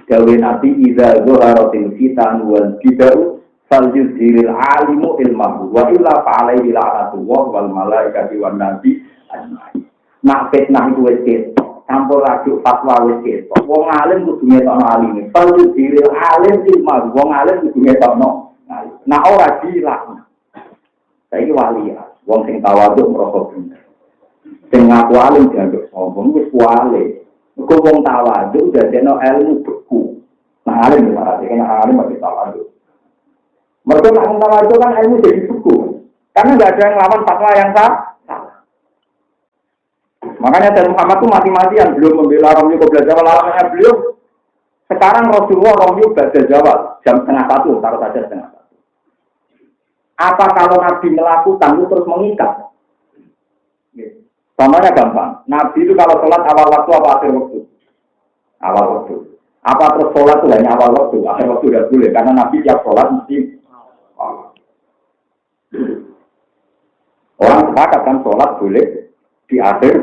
[SPEAKER 1] Gawe nabi idza zuharatil fitan wal bid'ah falyuzhiril alimu ilmahu wa illa fa'alaihi la'natullah wal malaikati wan nabi ajmain. Nak fitnah itu wis ketok, campur aduk fatwa wis ketok. Wong alim kudu ngetokno alime. Falyuzhiril alim ilmahu, wong alim kudu ngetokno. Nah ora dilaknat. Saiki wali ya, wong sing tawadhu merasa bener. Sing ngaku alim dianggap sombong wis wali. Kau wong tawadhu dadekno ilmu beku. Nah alim berarti kan alim masih tawadhu. Mereka nak tawadhu kan ilmu jadi beku. Karena nggak ada yang lawan fatwa yang salah. Makanya Sayyid Muhammad itu mati-matian belum membela Romyu Qobla Jawal. Alasannya beliau sekarang Rasulullah Romyu Qobla Jawal jam 1:30, taruh saja 1:30. Apa kalau Nabi melakukan itu terus mengikat? Contohnya gampang. Nabi itu kalau sholat awal waktu apa akhir waktu? Awal waktu. Apa terus sholat itu hanya awal waktu? Akhir waktu tidak boleh. Karena Nabi tiap sholat mesti orang sepakat kan sholat boleh di akhir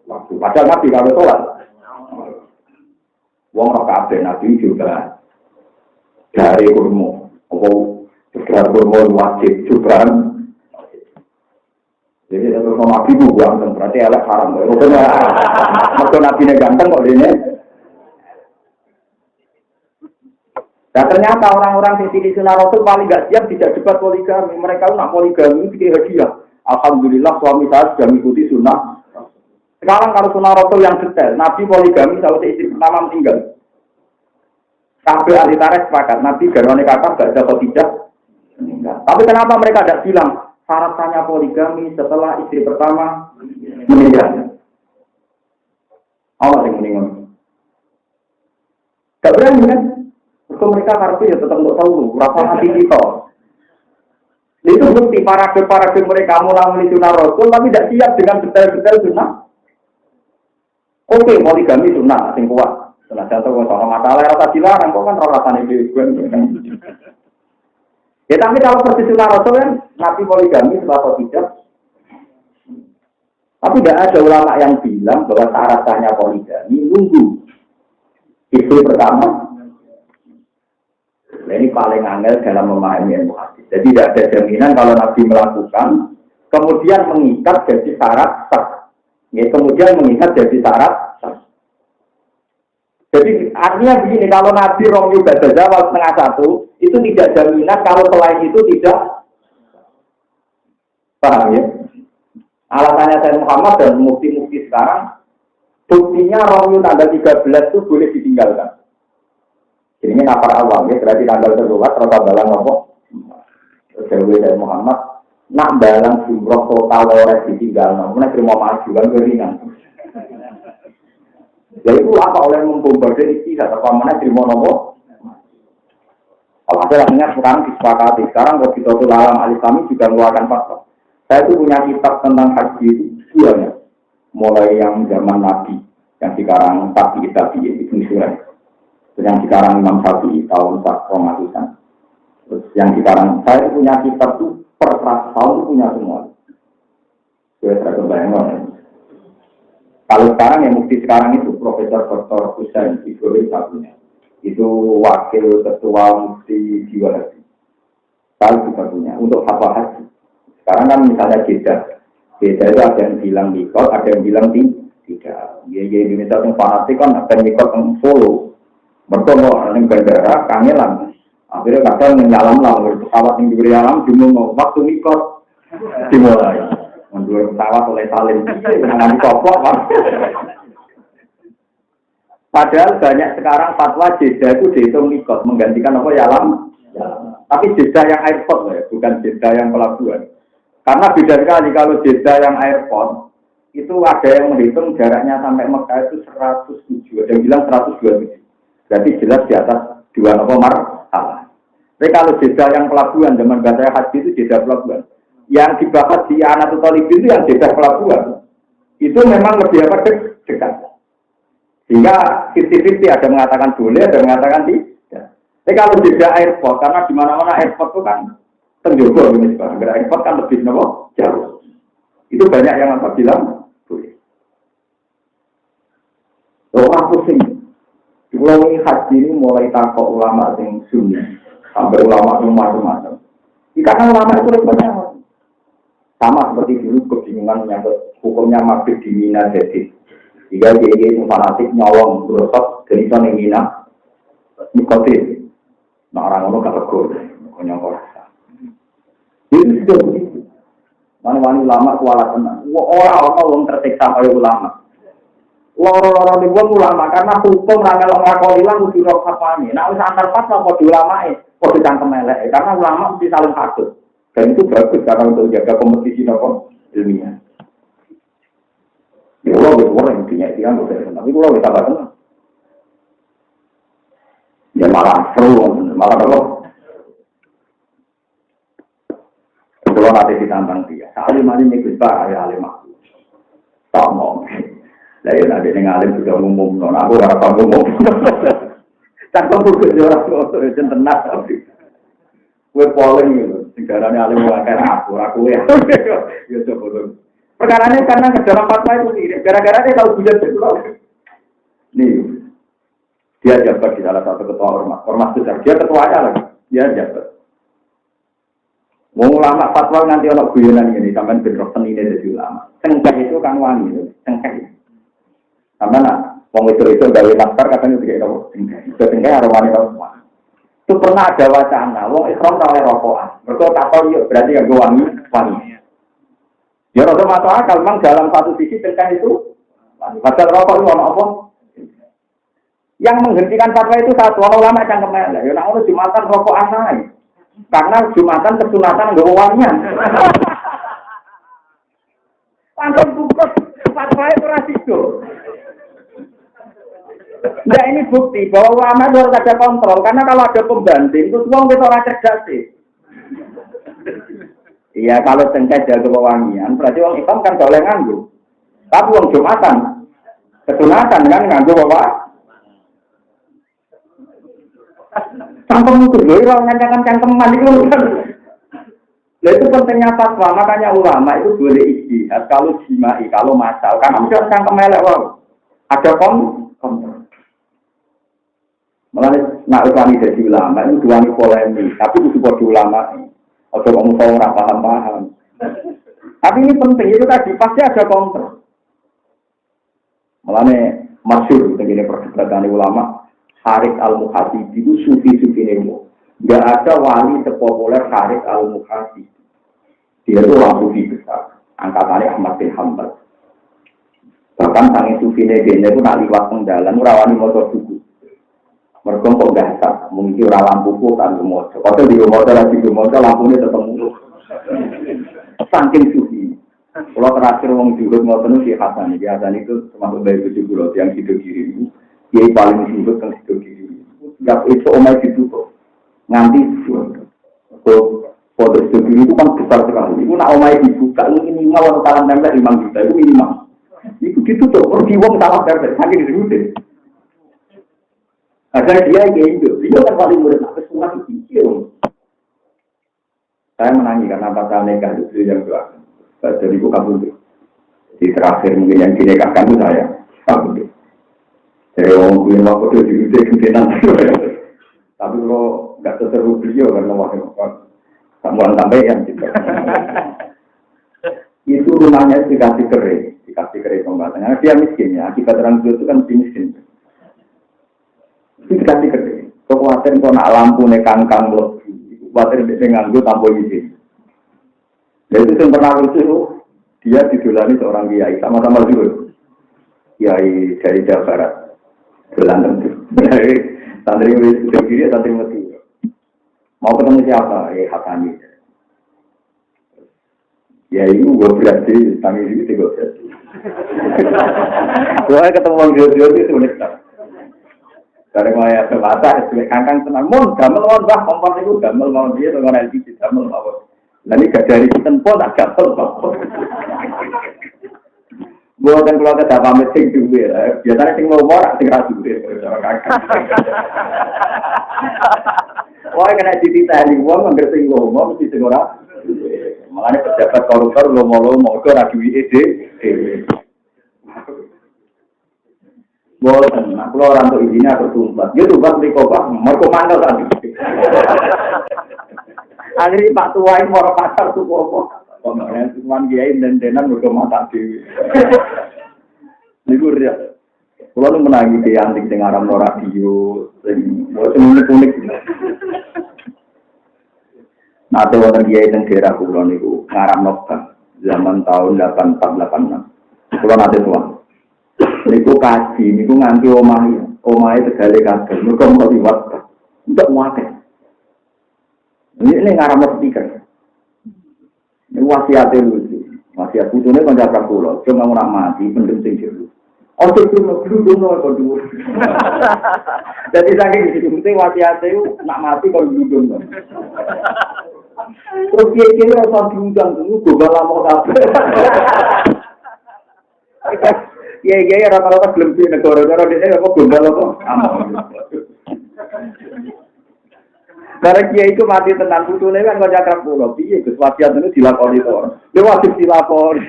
[SPEAKER 1] waktu. Padahal Nabi kalau sholat wong rakaat Nabi juga dari kurma. Segera kurma wajib juga. Jadi kalau Nabi itu ganteng, berarti elek haram. Kalau Nabi ini ganteng kok ini. Nah ternyata orang-orang yang di Sunnah Rasul paling gak siap tidak debat poligami. Mereka nak poligami itu hadiah. Alhamdulillah suami saya sudah mengikuti sunnah. Sekarang kalau Sunnah Rasul yang detail, Nabi poligami kalau istri pertama meninggal. Sampai ahli tarikh sepakat, Nabi garwane kakak gak ada atau tidak meninggal. Tapi kenapa mereka tidak bilang? Syaratnya poligami setelah istri pertama meninggal. Allah yang meninggal. Gak berani kan? Kalau mereka kartu ya tetap untuk tahu. Berapa hati kita. Itu bukti paragraf mereka mulai sunnah Rasul, tapi tidak siap dengan detail-detail sunnah. Oke, poligami sunnah, sing kuat. Sunnah jantung soal masalah rasa dilarang, kok kan rasanya di. Ya tapi kalau persis sunnah Rasul kan Nabi poligami setelah atau tidak. Tapi tidak ada ulama yang bilang bahwa syarat sahnya poligami nunggu istri pertama. Nah, ini paling angel dalam memahami ilmu hadis. Jadi tidak ada jaminan kalau Nabi melakukan kemudian mengikat jadi syarat sah. Ya, kemudian mengikat jadi syarat sah. Jadi artinya begini, kalau Nabi Romyu Qobla Jawal 1:30 itu tidak jaminan kalau selain itu tidak. Paham ya? Alasannya Sayyid Muhammad dan mufti-mufti sekarang, buktinya Romyu tanggal 13 itu boleh ditinggalkan. Jadi ini nafar awal ya, berarti tanggal 13 rata balang apa? Dewi Sayyid Muhammad, nak balang jumroh total oleh ditinggal, namanya terima maju kan keringan. Jadi itu apa oleh membombardir isi atau mana terima nomor? Alhasil akhirnya sekarang disepakati. Sekarang Qadhiyatul Alam Al-Islami juga mengeluarkan fatwa. Saya itu punya kitab tentang haji itu duanya. Mulai yang zaman Nabi, yang sekarang Tabi'in Ibnu Surah. Yang sekarang Imam Syafi'i tahun 400-an. Terus yang sekarang saya punya kitab itu per 100 tahun itu punya semua. Saya terbayang. Kalau sekarang yang mufti sekarang itu Profesor Dr. Husain Ibrahim satunya. Itu wakil ketua mufti Jiwa Haji. Saya juga punya untuk fatwa haji. Sekarang kan misalnya Jeddah itu ada yang bilang mikot, ada yang bilang tidak. Ya Indonesia yang fanatik kan ada yang mikot yang Solo. Mereka mau yang bandara kangelan. Akhirnya kadang menyalam lah, pesawat yang diberi alam cuma waktu mikot dimulai. Menjual pesawat oleh Salim, dengan kopok, Pak. Padahal banyak sekarang fatwa Jeddah itu dihitung mikot, menggantikan apa ya alam. Tapi Jeddah yang airport ya, bukan Jeddah yang pelabuhan. Karena beda sekali kalau Jeddah yang airport itu ada yang menghitung jaraknya sampai Mekah itu 107, ada yang bilang 127. Berarti jelas di atas 2 marhalah. Tapi kalau jeda yang pelabuhan, zaman bahasa haji itu jeda pelabuhan. Yang dibahas di Anatul Talib itu yang jeda pelabuhan. Itu memang lebih dekat. Sehingga 50-50 ada mengatakan boleh, ada mengatakan tidak. Tapi kalau jeda airport, karena di mana-mana airport itu kan terjogo ini sekarang. Airport kan lebih jauh. Itu banyak yang bilang boleh. Orang pusing. Di pulau ini haji ini mulai takut ulama yang sunni sampai ulama yang macam-macam. Karena ulama itu banyak. Sama seperti dulu kebingungan menyangkut hukumnya mabit di Mina jadi. Jika dia itu fanatik nyolong berosot dari sana Mina, nikotin. Nah orang gak tegur, nyolong rasa. Itu sudah begitu. Mana-mana ulama kuala tenang. Orang tersiksa oleh ulama. Loro-loro di buat ulama karena hukum rangkal ngakoni lah mesti roh apa nih. Nah usah antar pas sama di ulama kok cangkem elek karena ulama mesti saling patut dan itu bagus karena untuk jaga kompetisi ilmiah. Ya Allah itu orang intinya itu kan tapi kalau kita baca ya malah seru malah apa? Kalau nanti ditantang dia, alim ini besar ya alim aku, tak mau. Lah ya nanti ngalim sudah umum, non aku ora tau umum. Tak kok ora kok jenengan tapi. Kowe polling yo, segarane alim wae aku ya. Ya coba dong. Perkarane karena dalam fatwa itu sih, gara-gara dia tahu bulan itu. Nih. Dia jabat di salah satu ketua ormas besar. Dia ketuanya lagi. Dia jabat. Mau ulama fatwa nanti ono guyonan ini sampean bentrok senine dadi ulama. Cengkeh itu kan wangi, cengkeh. Karena wong itu gawe masker katanya tidak tahu tinggal aromanya tahu semua. Itu pernah ada wacana, wong ikhram oleh rokokan. Mereka tak tahu yuk berarti yang wangi. Ya rada masuk akal, memang dalam satu sisi tinggal itu padahal rokok itu apa? Yang menghentikan fatwa itu satu orang ulama yang kemana? Ya nak urus jumatan rokok anai. Karena jumatan kesunatan enggak wangian. Langsung buka fatwa itu rasiko. Nah ini bukti bahwa ulama harus ada kontrol karena kalau ada pembanding itu semua kita orang cerdas sih. Iya kalau cengkeh jaga wewangian berarti orang Islam kan boleh nganggu. Tapi orang Jumatan kesunatan kan nganggu bawa. Cangkem itu loh, orang nyancakan cangkeman itu kan. Nah itu pentingnya fatwa makanya ulama itu boleh ijtihad kalau jimai kalau masal karena mesti cangkem elek wae. Ada kontrol. Malah nak wani dari ulama itu wani polemik, tapi itu buat ulama. Atau kamu tahu ora paham. Tapi ini penting itu tadi pasti ada kontrol. Malah masyhur tentang perdebatan ulama Harith al-Muhasibi itu sufi-sufi nemo. Enggak ada wali sepopuler Harith al-Muhasibi. Dia itu orang sufi besar, angkatannya Ahmad bin Hanbal. Bahkan sange sufi dia itu nak liwat pengdalan rawani motor buku. Mereka kok dasar, mungkin orang lampu pun kan motor. Kalau di motor lagi di motor lampunya tetap mulu. Saking sufi. Kalau terakhir orang jurut motor itu si Hasan. Si Hasan itu termasuk dari 70 yang hidup kiri ini. Dia paling disebut yang hidup kiri ini. Gak itu omai ditutup. Nganti kalau foto hidup kiri itu kan besar sekali. Itu nak omai dibuka itu minimal kalau nempel 5 juta itu minimal. Itu ditutup. Pergi uang salah nempel. Saking disebutin. Agar dia dia kan paling mudah sampai semua kecil. Saya menangi karena pasal nikah itu yang dua. Jadi bukan kabur. Di terakhir mungkin yang dinikahkan itu saya kabur. Saya orang punya waktu itu di nanti. Tapi kalau nggak seseru beliau karena waktu samuan sampai yang juga. Itu rumahnya dikasih kering pembatasnya. Dia miskin ya. Akibat orang itu kan miskin. Itu dikasih gede. Kekuatan kalau nak lampu nih kangkang loh, kekuatan dia nganggu tanpa izin. Dan itu yang pernah itu dia didolani seorang kiai sama-sama juga. Kiai dari Jawa Barat, Belanda itu. Santri itu kiri, santri mati. Mau ketemu siapa? Hakani. Ya itu gue berarti, kami itu gue berarti. Gua ketemu orang jujur itu unik tak. Dari mulai sebata, sebagai kangkang tenang, mon, gamel mon bah, kompor itu gamel mau dia dengan LPG gamel mau. Lalu gak dari tempo tak gamel mau. Gua kan keluar ke dalam meeting juga, biasanya sing mau morak sing ragu deh, wah kena dititani, uang nggak sing ngomong mesti sing ora. Makanya pejabat koruptor lo mau ke ragu ide. Bosan, aku orang tuh izinnya aku tumpah. Dia tumpah di kobak, mau komando tadi. Akhirnya Pak Tua ini mau pasar tuh kobak. Pokoknya cuma kiai dan tenan udah mata dewi. Niku dia. Kalau lu menangi dia antik dengan aram radio, buat unik-unik. Nah, ada orang kiai dan daerah kulon niku ngaram nokta zaman tahun 8486. Kulon ada tuan. Niku kaji, niku nganti omahnya tegale kabel. Mereka mau liwat, tidak muatnya. Ini ngaram speaker. Ini wasiatnya lucu. Wasiat putunya kan jaga pulau. Cuma nak mati, penting dulu. Oh, itu dulu, dulu. Jadi saking di situ, wasiatnya itu nak mati kalau dulu. Terus dia rasa diundang dulu, gue lama kabel. Iya, rata-rata belum di negara-negara dia apa gombal apa? Karena kiai itu mati tenang putune kan kok cakap pulau. Piye Gus wasiat itu dilakoni to. Dia wajib dilakoni.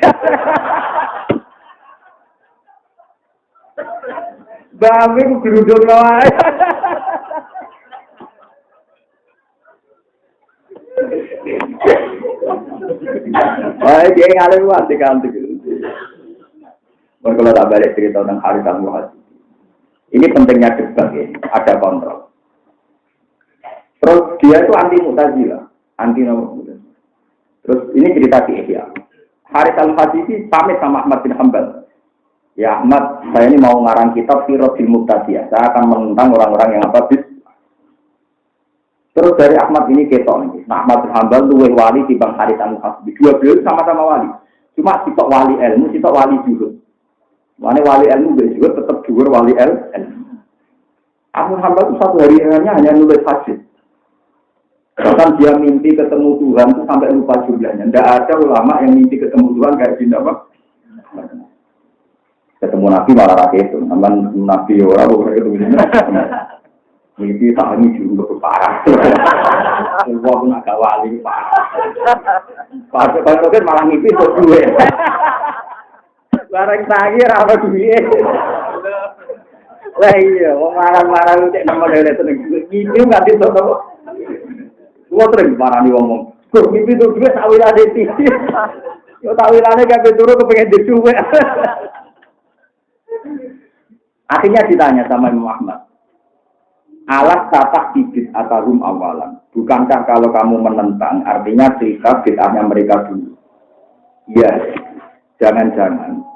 [SPEAKER 1] Bang iku geruduk wae. Wah, kiai ngalir wae kanthi. Kalau tak balik cerita tentang Harith al-Muhajir. Ini pentingnya debat ya, ada kontrol. Terus dia itu anti Mu'tazilah, anti Nawawi. Terus ini cerita di Ihya. Harith al-Muhajir pamit sama Ahmad bin Hanbal. Ya Ahmad, saya ini mau ngarang kitab Siratul Mu'tazilah. Saya akan menentang orang-orang yang apa bis. Terus dari Ahmad ini ketok nih. Nah, Ahmad bin Hanbal luwih wali timbang Harith al-Muhajir. Dua beliau sama-sama wali. Cuma sitok wali ilmu, sitok wali juga. Mana wali ilmu juga tetap juga wali ilmu. Ahmad Hanbal itu satu hanya nulis hadis. Bahkan dia mimpi ketemu Tuhan itu sampai lupa jumlahnya. Tidak ada ulama yang mimpi ketemu Tuhan kayak gini apa? Ketemu Nabi malah rakyat itu. Nabi orang itu mimpi tak ini juga parah. Semua pun agak wali parah. Pak malah mimpi untuk gue. Barang terakhir apa duit? Lah iya, marah-marah lu cek nama dari seneng. Ngimpi nggak disoto. Gua sering marah nih ngomong. Kok ngimpi tuh duit tak wilayah deti. Yo tak wilayahnya kayak turu kepengen dicuwek. Akhirnya ditanya sama Imam Ahmad. Alas tatak bidit atarum awalan. Bukankah kalau kamu menentang artinya cerita bid'ahnya mereka dulu? Iya. Jangan-jangan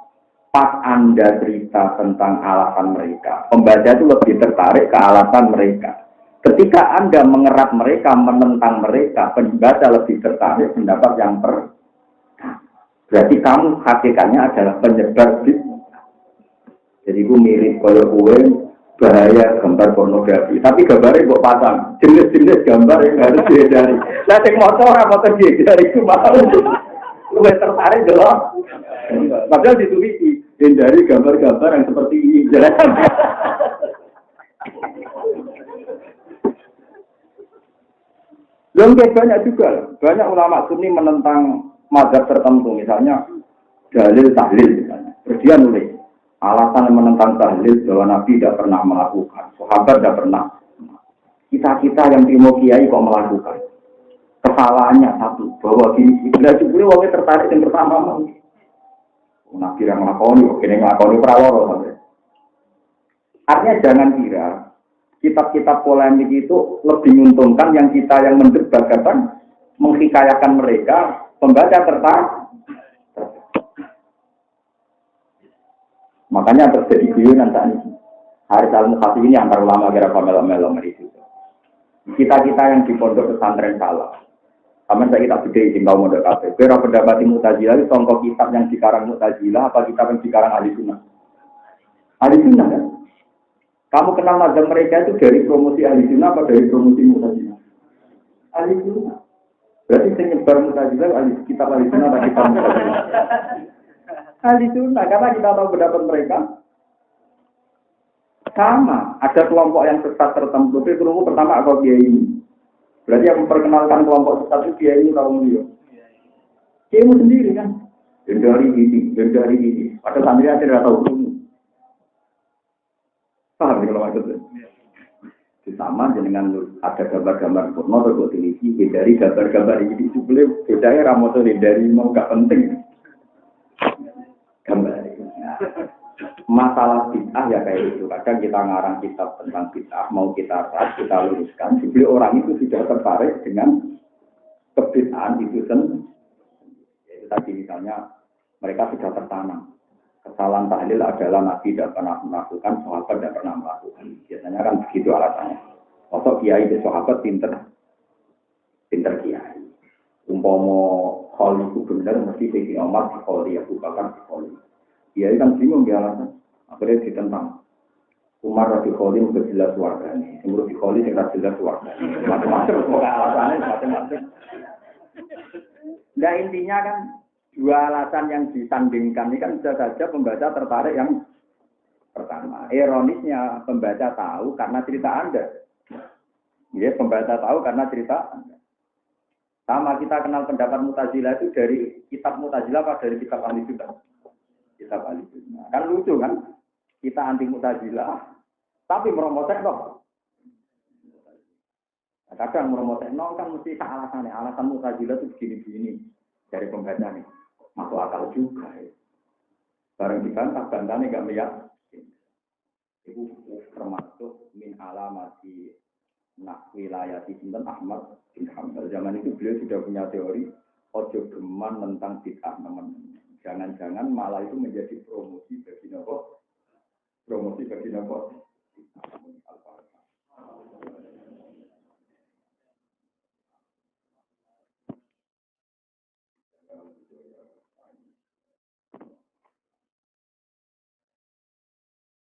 [SPEAKER 1] pas Anda cerita tentang alasan mereka, pembaca itu lebih tertarik ke alasan mereka. Ketika Anda mengerat mereka, menentang mereka, pembaca lebih tertarik pendapat yang berarti kamu hakikatnya adalah penyebar bid'ah. Jadi itu mirip kalau kue bahaya gambar pornografi, tapi gambarnya kok pasang jenis-jenis gambar yang harus dihindari. Lah sing motor dihindari itu mau kue tertarik jelas. Padahal ditulis hindari gambar-gambar yang seperti ini. Lalu banyak juga, banyak ulama sunni menentang mazhab tertentu, misalnya dalil tahlil misalnya. Terus dia nulis alasan menentang tahlil bahwa Nabi tidak pernah melakukan, sahabat tidak pernah. Kita yang terima kiai kok melakukan. Kesalahannya satu, bahwa gini, bila jubli wongnya tertarik yang pertama. Nabi yang melakoni, kini melakoni praloro. Artinya jangan kira kitab-kitab polemik itu lebih menguntungkan yang kita yang mendebat kan menghikayakan mereka, pembaca tertarik. Makanya terjadi guyonan saat ini. Harith al-Muhajir ini antar ulama gara-gara melo-melo itu. Kita yang di pondok pesantren salah. Aman saya kita beda izin kaum modal kafe. Kira pendapat Mu'tazilah itu contoh kitab yang dikarang Mu'tazilah apa kitab yang dikarang Ahli Sunnah? Ahli Sunnah kan? Kamu kenal mazhab mereka itu dari promosi Ahli Sunnah apa dari promosi Mu'tazilah? Ahli Sunnah. Berarti saya nyebar Mu'tazilah kitab Ahli Sunnah atau kitab Mu'tazilah? Ahli Sunnah karena kita tahu pendapat mereka. Sama, ada kelompok yang sesat tertentu. Tapi kelompok pertama apa dia ini? Berarti yang memperkenalkan kelompok sesat itu dia ini kaum dia. Dia sendiri kan? Dan dari ini. Pada santri aja tidak tahu ilmu. Paham kalau maksudnya? Sama dengan ada gambar-gambar porno atau televisi, dari gambar-gambar ini itu boleh bedanya ramoto dari mau gak penting. Gambar. Masalah bid'ah ya kayak itu. Kadang kita ngarang kitab tentang bid'ah, mau kita ras, kita luruskan. Jadi orang itu sudah tertarik dengan kebid'ahan itu sendiri. Itu tadi misalnya mereka sudah tertanam. Kesalahan tahlil adalah Nabi tidak pernah melakukan, sahabat tidak pernah melakukan. Biasanya kan begitu alasannya. Masuk kiai di sahabat pinter kiai. Umpama hal itu benar mesti Sayyidina Umar di Kholi, Abu Bakar di Kholi. Kiai kan bingung di alasan. Akhirnya ditentang. Umar di Kholi sudah jelas warganya. Umar di Kholi sudah jelas warganya. Macam-macam semoga alasannya macam-macam. Nah intinya kan dua alasan yang disandingkan ini kan bisa saja pembaca tertarik yang pertama. Ironisnya pembaca tahu karena cerita Anda. Ya, pembaca tahu karena cerita Anda. Sama kita kenal pendapat Mu'tazilah itu dari kitab Mu'tazilah apa dari kitab Ahli Sunnah? Kitab Ahli Sunnah. Kan lucu kan? Kita anti Mu'tazilah, tapi meromotek dong. Kadang meromotek nol kan mesti alasannya. Alasan Mu'tazilah itu begini-begini dari pembaca nih. Masuk akal juga. Ya. Barang dibantah, bantahnya nggak meyakinkan. Itu termasuk min alamati nak wilayah di Sinten Ahmad bin Hanbal. Zaman itu beliau sudah punya teori ojo geman tentang bid'ah teman-teman. Jangan-jangan malah itu menjadi promosi bagi nopo.